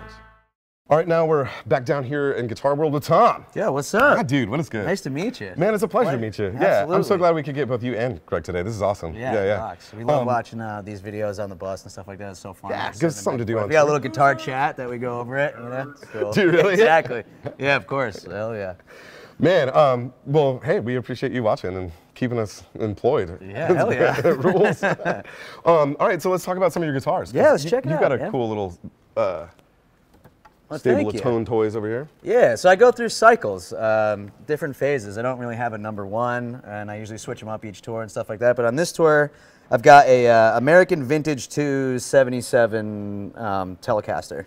All right, now we're back down here in Guitar World with Tom. Yeah, what's up? Yeah, dude, what is good? Nice to meet you. Man, it's a pleasure to meet you. Absolutely. Yeah, I'm so glad we could get both you and Greg today. This is awesome. Yeah, rocks. We love watching these videos on the bus and stuff like that. It's so fun. Yeah, gives us something to do on We got a little guitar chat that we go over it, you know? It's cool. Do you really? Exactly. Yeah, of course. Hell yeah. Man, well, hey, we appreciate you watching and keeping us employed. Yeah, hell yeah. Rules. All right, so let's talk about some of your guitars. Yeah, let's check it You've out. got a cool little Well, stable thank of you. tone toys over here. Yeah, so I go through cycles, different phases. I don't really have a number one, and I usually switch them up each tour and stuff like that. But on this tour, I've got a American Vintage 2 77 Telecaster.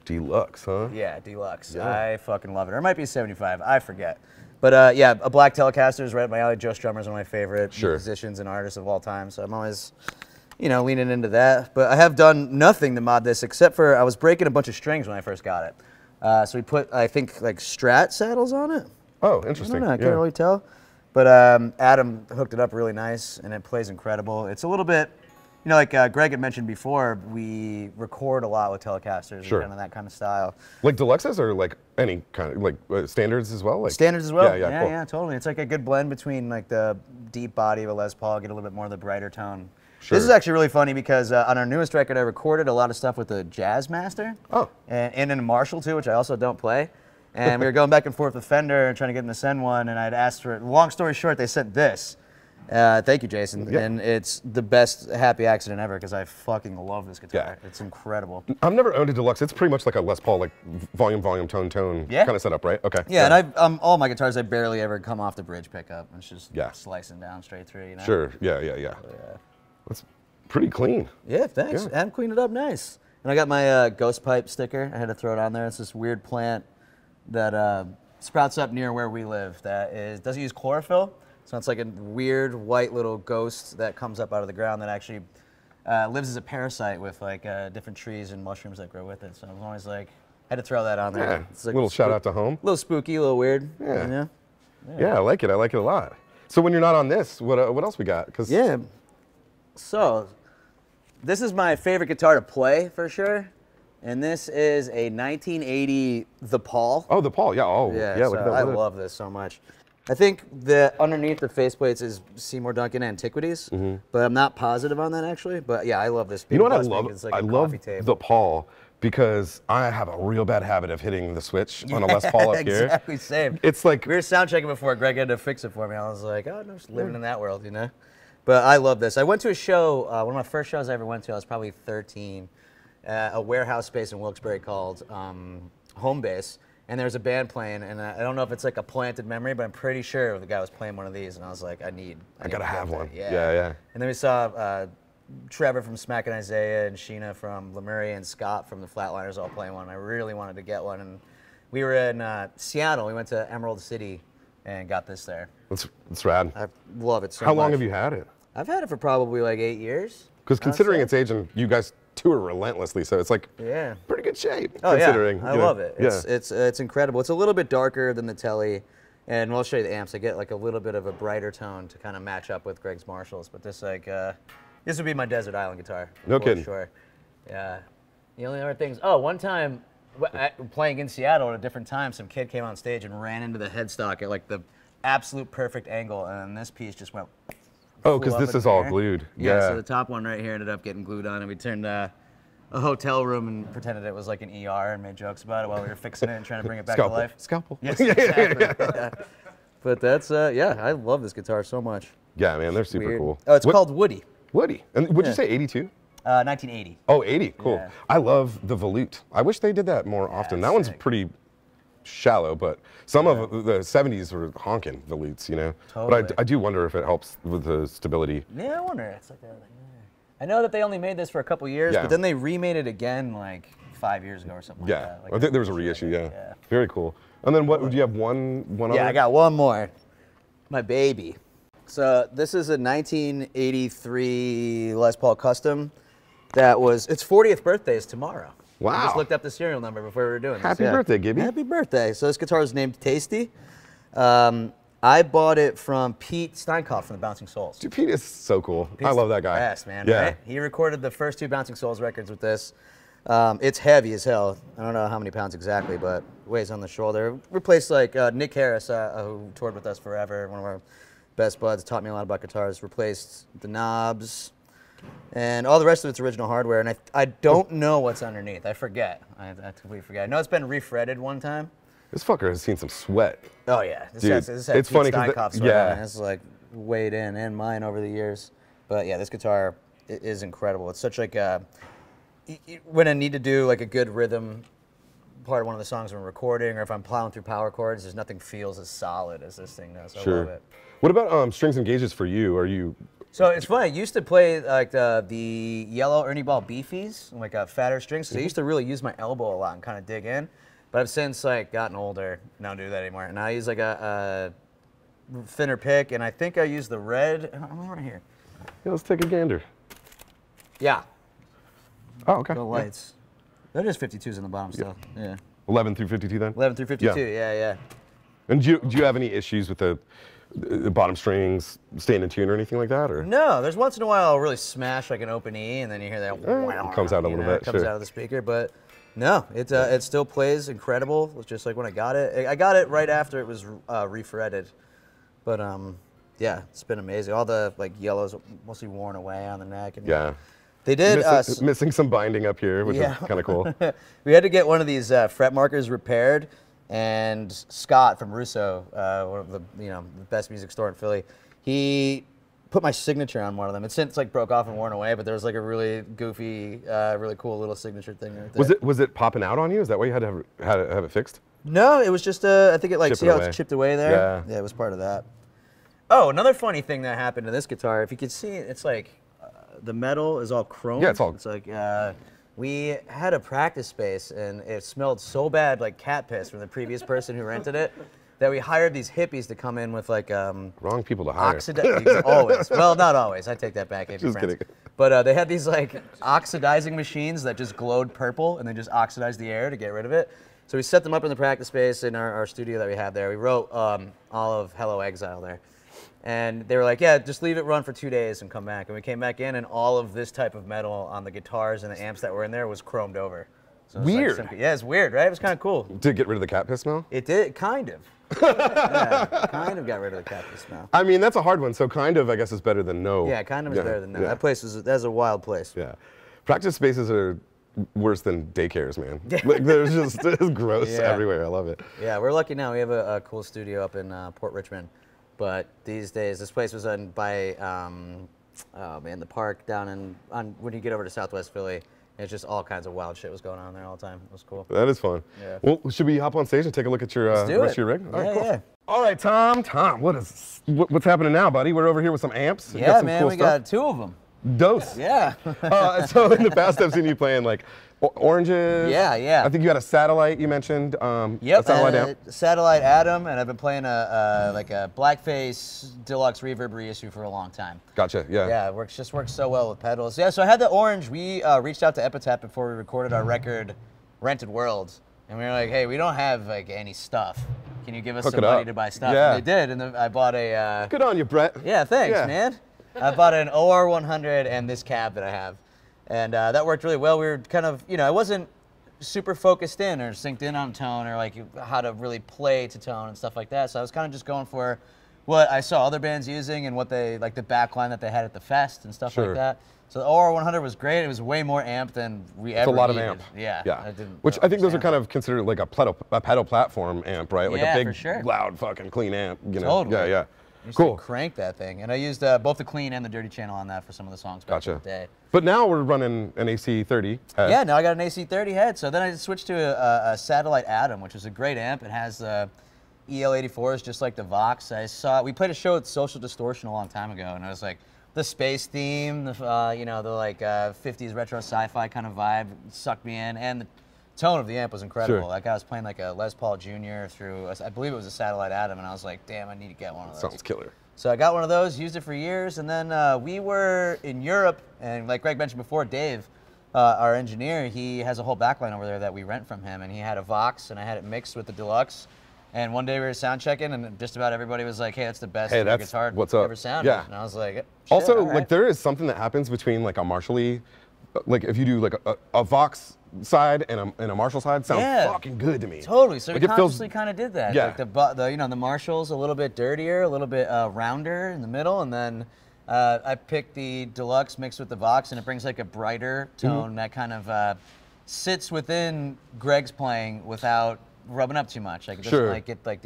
Deluxe, huh? Yeah, deluxe. Yeah. I fucking love it. Or it might be 75. I forget. But yeah, a black Telecaster is right up my alley. Joe Strummer's one of my favorite musicians and artists of all time. So I'm always, you know, leaning into that. But I have done nothing to mod this except for I was breaking a bunch of strings when I first got it. So we put, I think, like Strat saddles on it. Oh, interesting. I don't know. I can't really tell. But Adam hooked it up really nice, and it plays incredible. It's a little bit, you know, like Greg had mentioned before, we record a lot with Telecasters and kind of that kind of style. Like deluxes or like any kind of, like standards as well? Like, standards as well? Yeah, cool. Yeah, totally. It's like a good blend between like the deep body of a Les Paul, get a little bit more of the brighter tone. Sure. This is actually really funny because on our newest record, I recorded a lot of stuff with the Jazzmaster. Oh. And in a Marshall too, which I also don't play. And we were going back and forth with Fender and trying to get them to send one, and I'd asked for it. Long story short, they sent this. Thank you, Jason. Yeah. And it's the best happy accident ever because I fucking love this guitar. Yeah. It's incredible. I've never owned a deluxe. It's pretty much like a Les Paul, like volume, tone kind of setup, right? Okay. Yeah, and all my guitars, I barely ever come off the bridge pickup. It's just slicing down straight through, you know? Sure, yeah. That's pretty clean. Yeah, thanks. Yeah. And cleaned it up nice. And I got my ghost pipe sticker. I had to throw it on there. It's this weird plant that sprouts up near where we live that doesn't use chlorophyll. So it's like a weird white little ghost that comes up out of the ground that actually lives as a parasite with like different trees and mushrooms that grow with it. So I was always like, had to throw that on there. Yeah, It's like little shout out to home. A little spooky, a little weird. Yeah. Yeah, I like it. I like it a lot. So when you're not on this, what else we got? Yeah. So this is my favorite guitar to play for sure. And this is a 1980 The Paul. Oh, the Paul, yeah. Oh, yeah. So Look at that. I love this so much. I think the underneath the faceplates is Seymour Duncan Antiquities, but I'm not positive on that actually. But yeah, I love this. You know what I love? It's like I a love coffee table. the Paul because I have a real bad habit of hitting the switch on a Les Paul up here. Exactly, same. It's like we were sound checking before. Greg had to fix it for me. I was like, oh, no, just living in that world, you know. But I love this. I went to a show. One of my first shows I ever went to. I was probably 13. A warehouse space in Wilkes-Barre called Home Base, and there was a band playing, and I don't know if it's like a planted memory, but I'm pretty sure the guy was playing one of these, and I was like, I gotta have one. Yeah. Yeah. And then we saw Trevor from Smack and Isaiah, and Sheena from Lemuria, and Scott from the Flatliners all playing one. I really wanted to get one, and we were in Seattle. We went to Emerald City and got this there. That's rad. I love it so much. How long have you had it? I've had it for probably like 8 years. Because considering its age, and you guys tour relentlessly, so it's like pretty good shape. Oh considering, yeah, I love it. It's incredible. It's a little bit darker than the Tele, and I'll show you the amps. I get like a little bit of a brighter tone to kind of match up with Greg's Marshalls, but this this would be my Desert Island guitar. No kidding. Sure. Yeah. The only other things. Oh, one time playing in Seattle at a different time, some kid came on stage and ran into the headstock at like the absolute perfect angle, and this piece just went. Oh, because this is all glued. Yeah, so the top one right here ended up getting glued on, and we turned a hotel room and pretended it was like an ER and made jokes about it while we were fixing it and trying to bring it back to life. Scalpel. Yes, exactly. Yeah. But that's, I love this guitar so much. Yeah, man, they're super cool. Oh, it's called Woody. Woody. And would you say 82? 1980. Oh, 80, cool. Yeah. I love the Volute. I wish they did that more often. That one's pretty shallow, but some of the 70s were honking Volutes, you know? Totally. But I do wonder if it helps with the stability. Yeah, I wonder. It's like I know that they only made this for a couple years, but then they remade it again like 5 years ago or something like that. I think there was a reissue, yeah. Very cool. And then what? Do you have one Yeah, other? I got one more. My baby. So this is a 1983 Les Paul Custom. Its 40th birthday is tomorrow. Wow. I just looked up the serial number before we were doing this. Happy birthday, Gibby. Happy birthday. So this guitar is named Tasty. I bought it from Pete Steinkopf from the Bouncing Souls. Dude, Pete is so cool. I love that guy. Best, man. Yeah. Right? He recorded the first 2 Bouncing Souls records with this. It's heavy as hell. I don't know how many pounds exactly, but weighs on the shoulder. Replaced like Nick Harris, who toured with us forever, one of our best buds, taught me a lot about guitars. Replaced the knobs and all the rest of its original hardware. And I don't know what's underneath. I forget. I completely forget. I know it's been refretted one time. This fucker has seen some sweat. Oh yeah, this Dude, has it's Pete funny 'cause Steinkopf's sweat on it. It's like weighed in and mine over the years. But yeah, this guitar is incredible. It's such like a when I need to do like a good rhythm part of one of the songs when I'm recording, or if I'm plowing through power chords, there's nothing feels as solid as this thing does. I love it. What about strings and gauges for you? Are you? So it's funny. I used to play like the yellow Ernie Ball beefies, like fatter strings. So I used to really use my elbow a lot and kind of dig in. But I've since like gotten older, and I don't do that anymore. And I use like a thinner pick, and I think I use the red. I'm right here. Yeah, let's take a gander. Yeah. Oh, okay. The lights. That is 52s in the bottom still. Yeah. 11 through 52 then? 11 through 52, yeah. And do you have any issues with the bottom strings staying in tune or anything like that? Or? No, there's once in a while I'll really smash like an open E, and then you hear that. It comes out a little bit, It comes out of the speaker, but no, it still plays incredible. It's just like when I got it. I got it right after it was refretted, but yeah, it's been amazing. All the like yellows mostly worn away on the neck. And yeah. They did missing some binding up here, which is kind of cool. We had to get one of these fret markers repaired, and Scott from Russo, one of the the best music store in Philly, he put my signature on one of them. It's since like broke off and worn away, but there was like a really goofy, really cool little signature thing right there. Was it popping out on you? Is that why you had to have it fixed? No, it was just I think it like see how it's chipped away there. Yeah. Yeah, it was part of that. Oh, another funny thing that happened to this guitar, if you could see, it's like. The metal is all chrome. Yeah, it's all. It's like we had a practice space, and it smelled so bad, like cat piss, from the previous person who rented it, that we hired these hippies to come in with like wrong people to hire. Always. Well, not always. I take that back. Just kidding. But they had these like oxidizing machines that just glowed purple, and they just oxidized the air to get rid of it. So we set them up in the practice space in our studio that we have there. We wrote all of Hello Exile there. And they were like, yeah, just leave it run for 2 days and come back. And we came back in, and all of this type of metal on the guitars and the amps that were in there was chromed over. So it was weird. Like yeah, it's weird, right? It was kind of cool. Did it get rid of the cat piss smell? It did, kind of. Yeah, kind of got rid of the cat piss smell. I mean, that's a hard one. So kind of, I guess, is better than no. Yeah, kind of is better than no. Yeah. That place that's a wild place. Yeah. Practice spaces are worse than daycares, man. Like, there's just it's gross everywhere. I love it. Yeah, we're lucky now. We have a cool studio up in Port Richmond. But these days, this place was done by, the park down when you get over to Southwest Philly. It's just all kinds of wild shit was going on there all the time. It was cool. That is fun. Yeah. Well, should we hop on stage and take a look at your rest of your rig? All right, cool. Yeah. All right, Tom, what's happening now, buddy? We're over here with some amps. Yeah, some man, cool we stuff. got 2 of them. Dose. Yeah. So in the past, I've seen you playing like oranges. Yeah. I think you had a satellite you mentioned. Yep. A satellite amp. Satellite Atom, and I've been playing like a Blackface Deluxe Reverb reissue for a long time. Gotcha. Yeah. Yeah, it works so well with pedals. Yeah, so I had the orange. We reached out to Epitaph before we recorded our record, Rented Worlds, and we were like, hey, we don't have like any stuff. Can you give us some money to buy stuff? Yeah. And they did, and I bought a. Good on you, Brett. Yeah, thanks, man. I bought an OR100 and this cab that I have. And that worked really well. We were kind of, I wasn't super focused in or synced in on tone or like how to really play to tone and stuff like that. So I was kind of just going for what I saw other bands using and what they, like the backline that they had at the fest and stuff like that. So the OR100 was great. It was way more amp than we ever needed. It's a lot of amp. Yeah. Which I think those are kind of considered like a pedal platform amp, right? Like a big, for sure. loud, fucking clean amp. Totally. Yeah. I used to crank that thing, and I used both the clean and the dirty channel on that for some of the songs back in the day. But now we're running an AC30 head. Yeah, now I got an AC30 head. So then I switched to a Satellite Atom, which is a great amp. It has EL84s just like the Vox. We played a show at Social Distortion a long time ago, and I was like, the space theme, the like 50s retro sci-fi kind of vibe sucked me in, and the tone of the amp was incredible. Sure. Like I was playing like a Les Paul Jr. through, I believe it was a Satellite Atom, and I was like, damn, I need to get one of those. Sounds killer. So I got one of those, used it for years, and then we were in Europe, and like Greg mentioned before, Dave, our engineer, he has a whole backline over there that we rent from him, and he had a Vox, and I had it mixed with the Deluxe. And one day we were sound checking, and just about everybody was like, "Hey, that's the best guitar ever sounded." Yeah. And I was like, shit, also, right. like there is something that happens between like a Marshall-y, like if you do like a Vox side and a Marshall side, sounds fucking good to me. Totally. So like we consciously kind of did that. Yeah. Like the Marshall's a little bit dirtier, a little bit rounder in the middle, and then I picked the Deluxe mixed with the Vox, and it brings like a brighter tone that kind of sits within Greg's playing without rubbing up too much. Like it doesn't like get like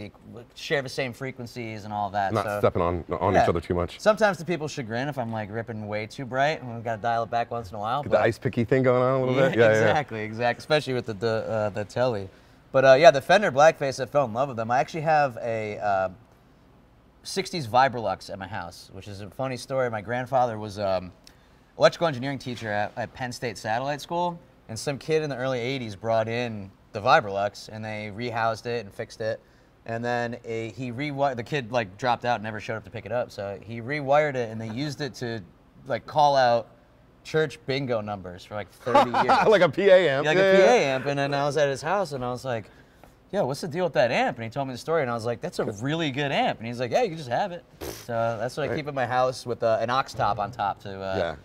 share the same frequencies and all that. Not stepping on each other too much. Sometimes to people's chagrin if I'm like ripping way too bright, and we've got to dial it back once in a while. Get the ice picky thing going on a little bit. Yeah, exactly. Especially with the Telly. But yeah, the Fender Blackface, I fell in love with them. I actually have a 60s Vibrolux at my house, which is a funny story. My grandfather was electrical engineering teacher at Penn State Satellite School, and some kid in the early 80s brought in the Vibrolux, and they rehoused it and fixed it. And then the kid like dropped out and never showed up to pick it up. So he rewired it, and they used it to like call out church bingo numbers for like 30 years. Like a PA amp. Like a PA amp. And then I was at his house, and I was like, yo, what's the deal with that amp? And he told me the story, and I was like, that's a really good amp. And he's like, yeah, you can just have it. So that's what I keep in my house with an aux top on top to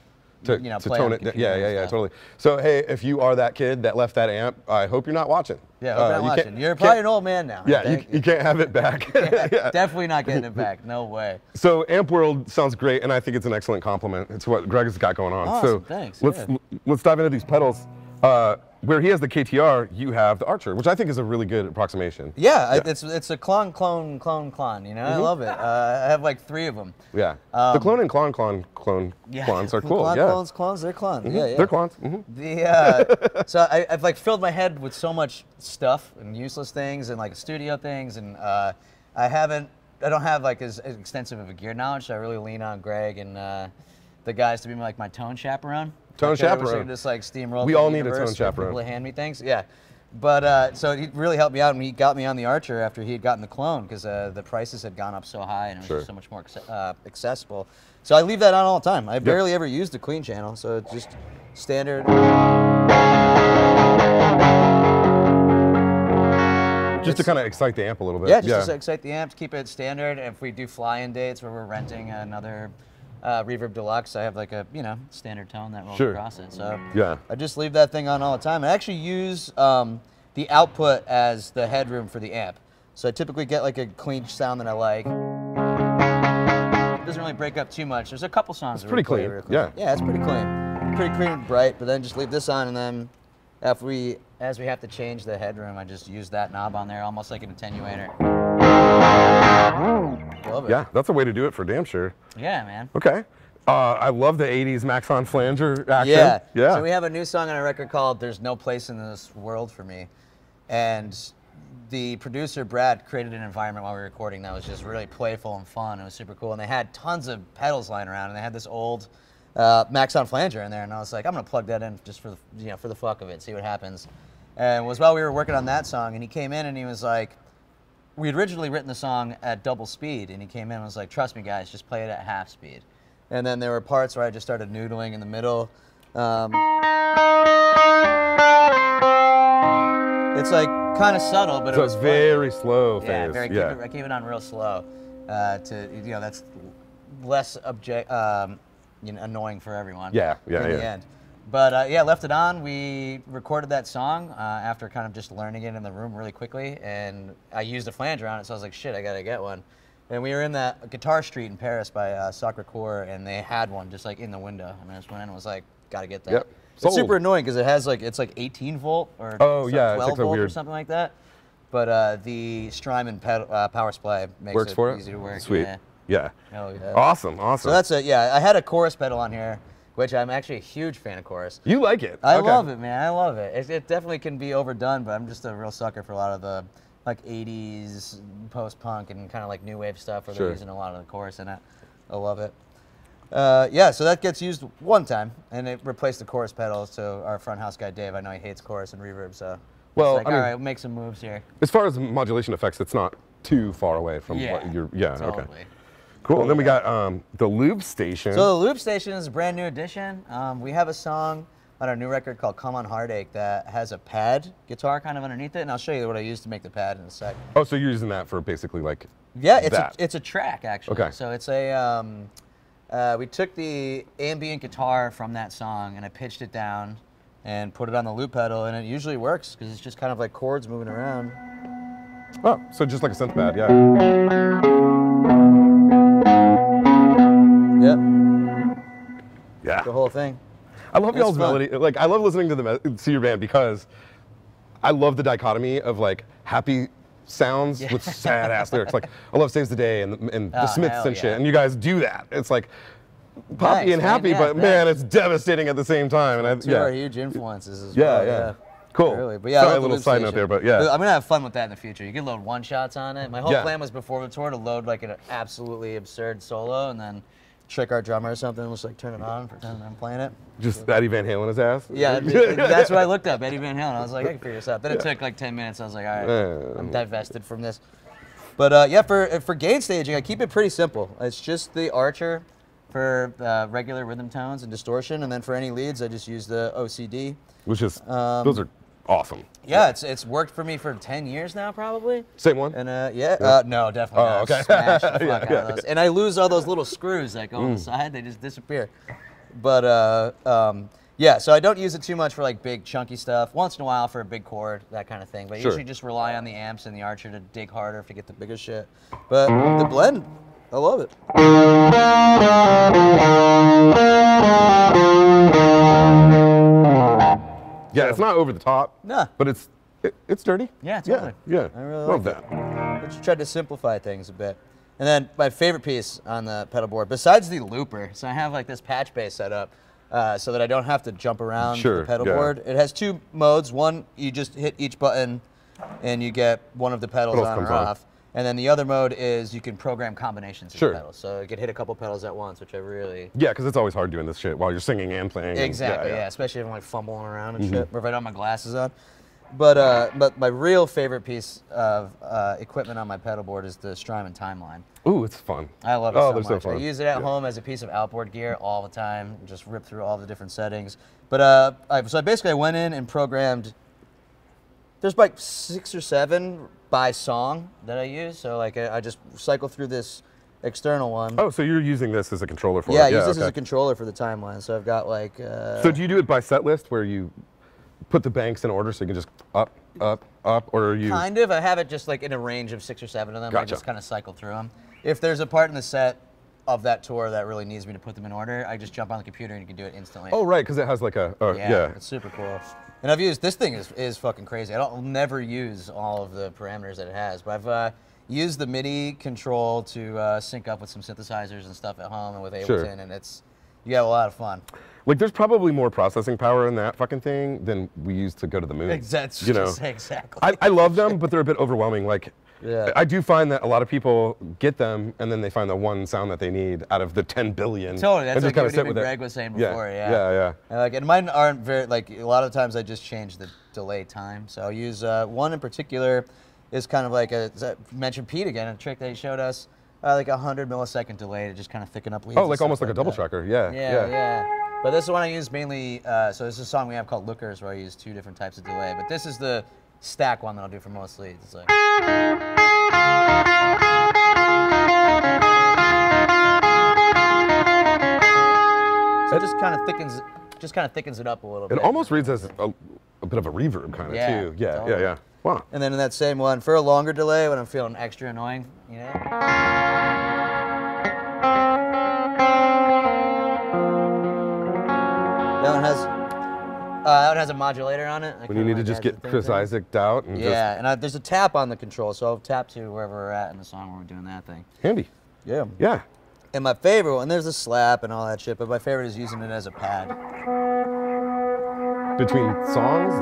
to tone it. Yeah, totally. So hey, if you are that kid that left that amp, I hope you're not watching. Yeah, hope you're not watching. You're probably an old man now. Yeah, you can't have it back. Definitely not getting it back. No way. So Amp World sounds great, and I think it's an excellent compliment. It's what Greg has got going on. Awesome, so thanks. Let's dive into these pedals. Where he has the KTR, you have the Archer, which I think is a really good approximation. Yeah. It's a clone. You know, I love it. I have like 3 of them. Yeah. The clone and clones are cool. Clones, they're clones. Yeah. They're clones. So I've like filled my head with so much stuff and useless things and like studio things, and I don't have like as extensive of a gear knowledge, so I really lean on Greg and the guys to be like my tone chaperone. Tone chaperone. Just like steamroll. We all need a tone chaperone. People to hand me things. Yeah. But so he really helped me out, and he got me on the Archer after he had gotten the clone because the prices had gone up so high and it was just so much more accessible. So I leave that on all the time. I barely ever use the clean channel, so it's just standard. Just to kind of excite the amp a little bit. Yeah, just to excite the amp, keep it standard. If we do fly-in dates where we're renting another Reverb Deluxe, I have like a standard tone that rolls across it. So I just leave that thing on all the time. I actually use the output as the headroom for the amp. So I typically get like a clean sound that I like. It doesn't really break up too much. There's a couple songs. It's pretty clean. Yeah, it's pretty clean. Pretty clean and bright. But then just leave this on, and then as we have to change the headroom, I just use that knob on there, almost like an attenuator. Love it. Yeah, that's a way to do it for damn sure. Yeah, man. Okay. I love the 80s Maxon flanger action. Yeah. So we have a new song on our record called There's No Place in This World for Me. And the producer, Brad, created an environment while we were recording that was just really playful and fun. It was super cool. And they had tons of pedals lying around, and they had this old Maxon flanger in there. And I was like, I'm going to plug that in just for the, for the fuck of it, see what happens. And it was while we were working on that song, and he came in and he was like, we had originally written the song at double speed, and he came in and was like, trust me, guys, just play it at half speed. And then there were parts where I just started noodling in the middle. It's like kind of subtle, but so it was very slow phase. Yeah, I keep it on real slow that's less annoying for everyone. Yeah. In the end. But left it on. We recorded that song after kind of just learning it in the room really quickly, and I used a flanger on it, so I was like, shit, I gotta get one. And we were in that Guitar Street in Paris by Sacre Coeur, and they had one just like in the window. And I just went in and was like, gotta get that. Yep. It's super annoying because it has it's like 18 volt or 12 it's volt weird. or something like that. But the Strymon power supply makes Works it for easy to work. Sweet. Yeah. Oh, yeah. Awesome. So that's it. Yeah, I had a chorus pedal on here, which I'm actually a huge fan of chorus. You like it? I love it, man. I love it. It definitely can be overdone, but I'm just a real sucker for a lot of the like 80s post-punk and kind of like new wave stuff where they're using a lot of the chorus in it. I love it. So that gets used one time, and it replaced the chorus pedal. So our front house guy, Dave, I know he hates chorus and reverb, so Well, it's like, all right, we'll make some moves here. As far as modulation effects, it's not too far away from what you're. Yeah. Totally. Okay. Cool. And then we got the Loop Station. So the Loop Station is a brand new addition. We have a song on our new record called Come On Heartache that has a pad guitar kind of underneath it, and I'll show you what I used to make the pad in a sec. Oh, so you're using that for basically like. Yeah, it's a track actually. Okay. So it's a we took the ambient guitar from that song and I pitched it down and put it on the loop pedal, and it usually works because it's just kind of like chords moving around. Oh, so just like a synth pad, yeah. Yep. Yeah. The whole thing. I love y'all's melody. Like, I love listening to your band because I love the dichotomy of like happy sounds with sad ass lyrics. Like, I love Saves the Day and the Smiths and shit, and you guys do that. It's like poppy and happy, but man, it's devastating at the same time. And Two are huge influences as well. Yeah. Cool. Really. But yeah, sorry, a little side note there, but yeah. I'm gonna have fun with that in the future. You can load one shots on it. My whole plan was before the tour to load like an absolutely absurd solo and then trick our drummer or something and just like turn it on, pretend I'm playing it. Just Eddie Van Halen his ass? Yeah, that's what I looked up, Eddie Van Halen. I was like, I can figure this out. Then it took like 10 minutes. I was like, all right, I'm divested from this. But yeah, for gain staging, I keep it pretty simple. It's just the Archer for regular rhythm tones and distortion, and then for any leads, I just use the OCD. Which is, those are awesome. Yeah, it's worked for me for 10 years now, probably. Same one? And no, definitely not. Okay. Smash the fuck out of those. And I lose all those little screws that go on the side. They just disappear. But yeah, so I don't use it too much for like big chunky stuff. Once in a while for a big chord, that kind of thing. But usually just rely on the amps and the Archer to dig harder to get the bigger shit. But the blend, I love it. Yeah, it's not over the top. Nah. But it's dirty. Yeah, totally. Yeah. I really love like that. I just tried to simplify things a bit. And then my favorite piece on the pedal board, besides the looper, so I have like this patch bay set up so that I don't have to jump around the pedal board. It has two modes. One, you just hit each button and you get one of the pedals on or off. And then the other mode is you can program combinations of the pedals. So you can hit a couple pedals at once, which I really... Yeah, because it's always hard doing this shit while you're singing and playing. Exactly, yeah. Especially if I'm like fumbling around and shit, or if I don't have my glasses on. But my real favorite piece of equipment on my pedal board is the Strymon Timeline. Ooh, it's fun. I love it so much. So fun. I use it at home as a piece of outboard gear all the time. Just rip through all the different settings. But so basically I went in and programmed. There's like 6 or 7 by song that I use. So like I just cycle through this external one. Oh, so you're using this as a controller for it? Yeah, I use this as a controller for the timeline. So I've got like... so do you do it by set list where you put the banks in order so you can just up, or are you... Kind of. I have it just like in a range of 6 or 7 of them. Gotcha. I just kind of cycle through them. If there's a part in the set of that tour that really needs me to put them in order, I just jump on the computer and you can do it instantly. Oh, right, because it has like a... yeah, it's super cool. And I've used, this thing is fucking crazy. I'll never use all of the parameters that it has, but I've used the MIDI control to sync up with some synthesizers and stuff at home and with Ableton, and you have a lot of fun. Like, there's probably more processing power in that fucking thing than we use to go to the moon. Exactly. You know? Exactly. I love them, but they're a bit overwhelming. Like, yeah. I do find that a lot of people get them and then they find the one sound that they need out of the 10 billion. Totally, that's like what even Greg was saying before, Yeah. And mine aren't very, like, a lot of times I just change the delay time. So I'll use one in particular is kind of like mentioned Pete again, a trick that he showed us, like a 100 millisecond delay to just kind of thicken up leads. Oh, like almost like a double tracker, Yeah. But this is one I use mainly, so this is a song we have called Lookers where I use 2 different types of delay. But this is the stack one that I'll do for most leads. It's like... So it just kind of thickens it up a little bit. It almost reads as a bit of a reverb kind of too. Yeah, totally. yeah. Wow. And then in that same one, for a longer delay when I'm feeling extra annoying, you know? That one has a modulator on it. When you need to just get Chris Isaac'd out and and there's a tap on the control, so I'll tap to wherever we're at in the song where we're doing that thing. Handy. Yeah. Yeah. And my favorite one, there's a slap and all that shit, but my favorite is using it as a pad. Between songs?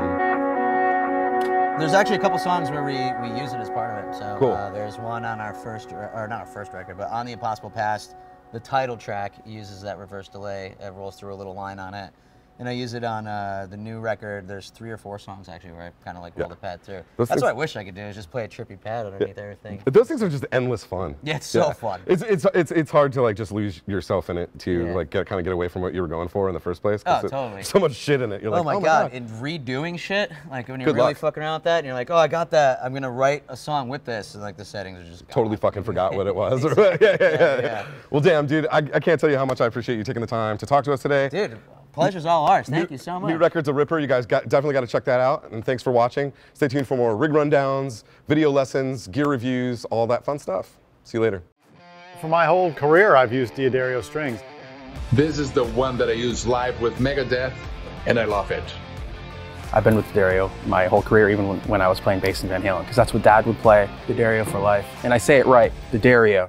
There's actually a couple songs where we use it as part of it. So cool. There's one on our first, or not our first record, but on The Impossible Past, the title track uses that reverse delay. It rolls through a little line on it. And I use it on the new record. There's 3 or 4 songs actually where I kind of like roll the pad through. Those That's things- what I wish I could do, is just play a trippy pad underneath everything. Those things are just endless fun. Yeah, it's so fun. It's hard to like just lose yourself in it to Yeah. like kind of get away from what you were going for in the first place. Oh, 'cause totally. So much shit in it. You're Oh like, my god, and redoing shit, like when you're Good really luck. fucking around with that, and you're like, oh, I got that, I'm gonna write a song with this, and like the settings are just Totally gone. fucking forgot what it was. Yeah. Well, damn, dude, I can't tell you how much I appreciate you taking the time to talk to us today. Dude, pleasure's all ours. Thank you so much. New record's a ripper. You guys definitely got to check that out. And thanks for watching. Stay tuned for more rig rundowns, video lessons, gear reviews, all that fun stuff. See you later. For my whole career, I've used D'Addario strings. This is the one that I use live with Megadeth, and I love it. I've been with D'Addario my whole career, even when I was playing bass in Van Halen, because that's what Dad would play, D'Addario for life. And I say it right, D'Addario.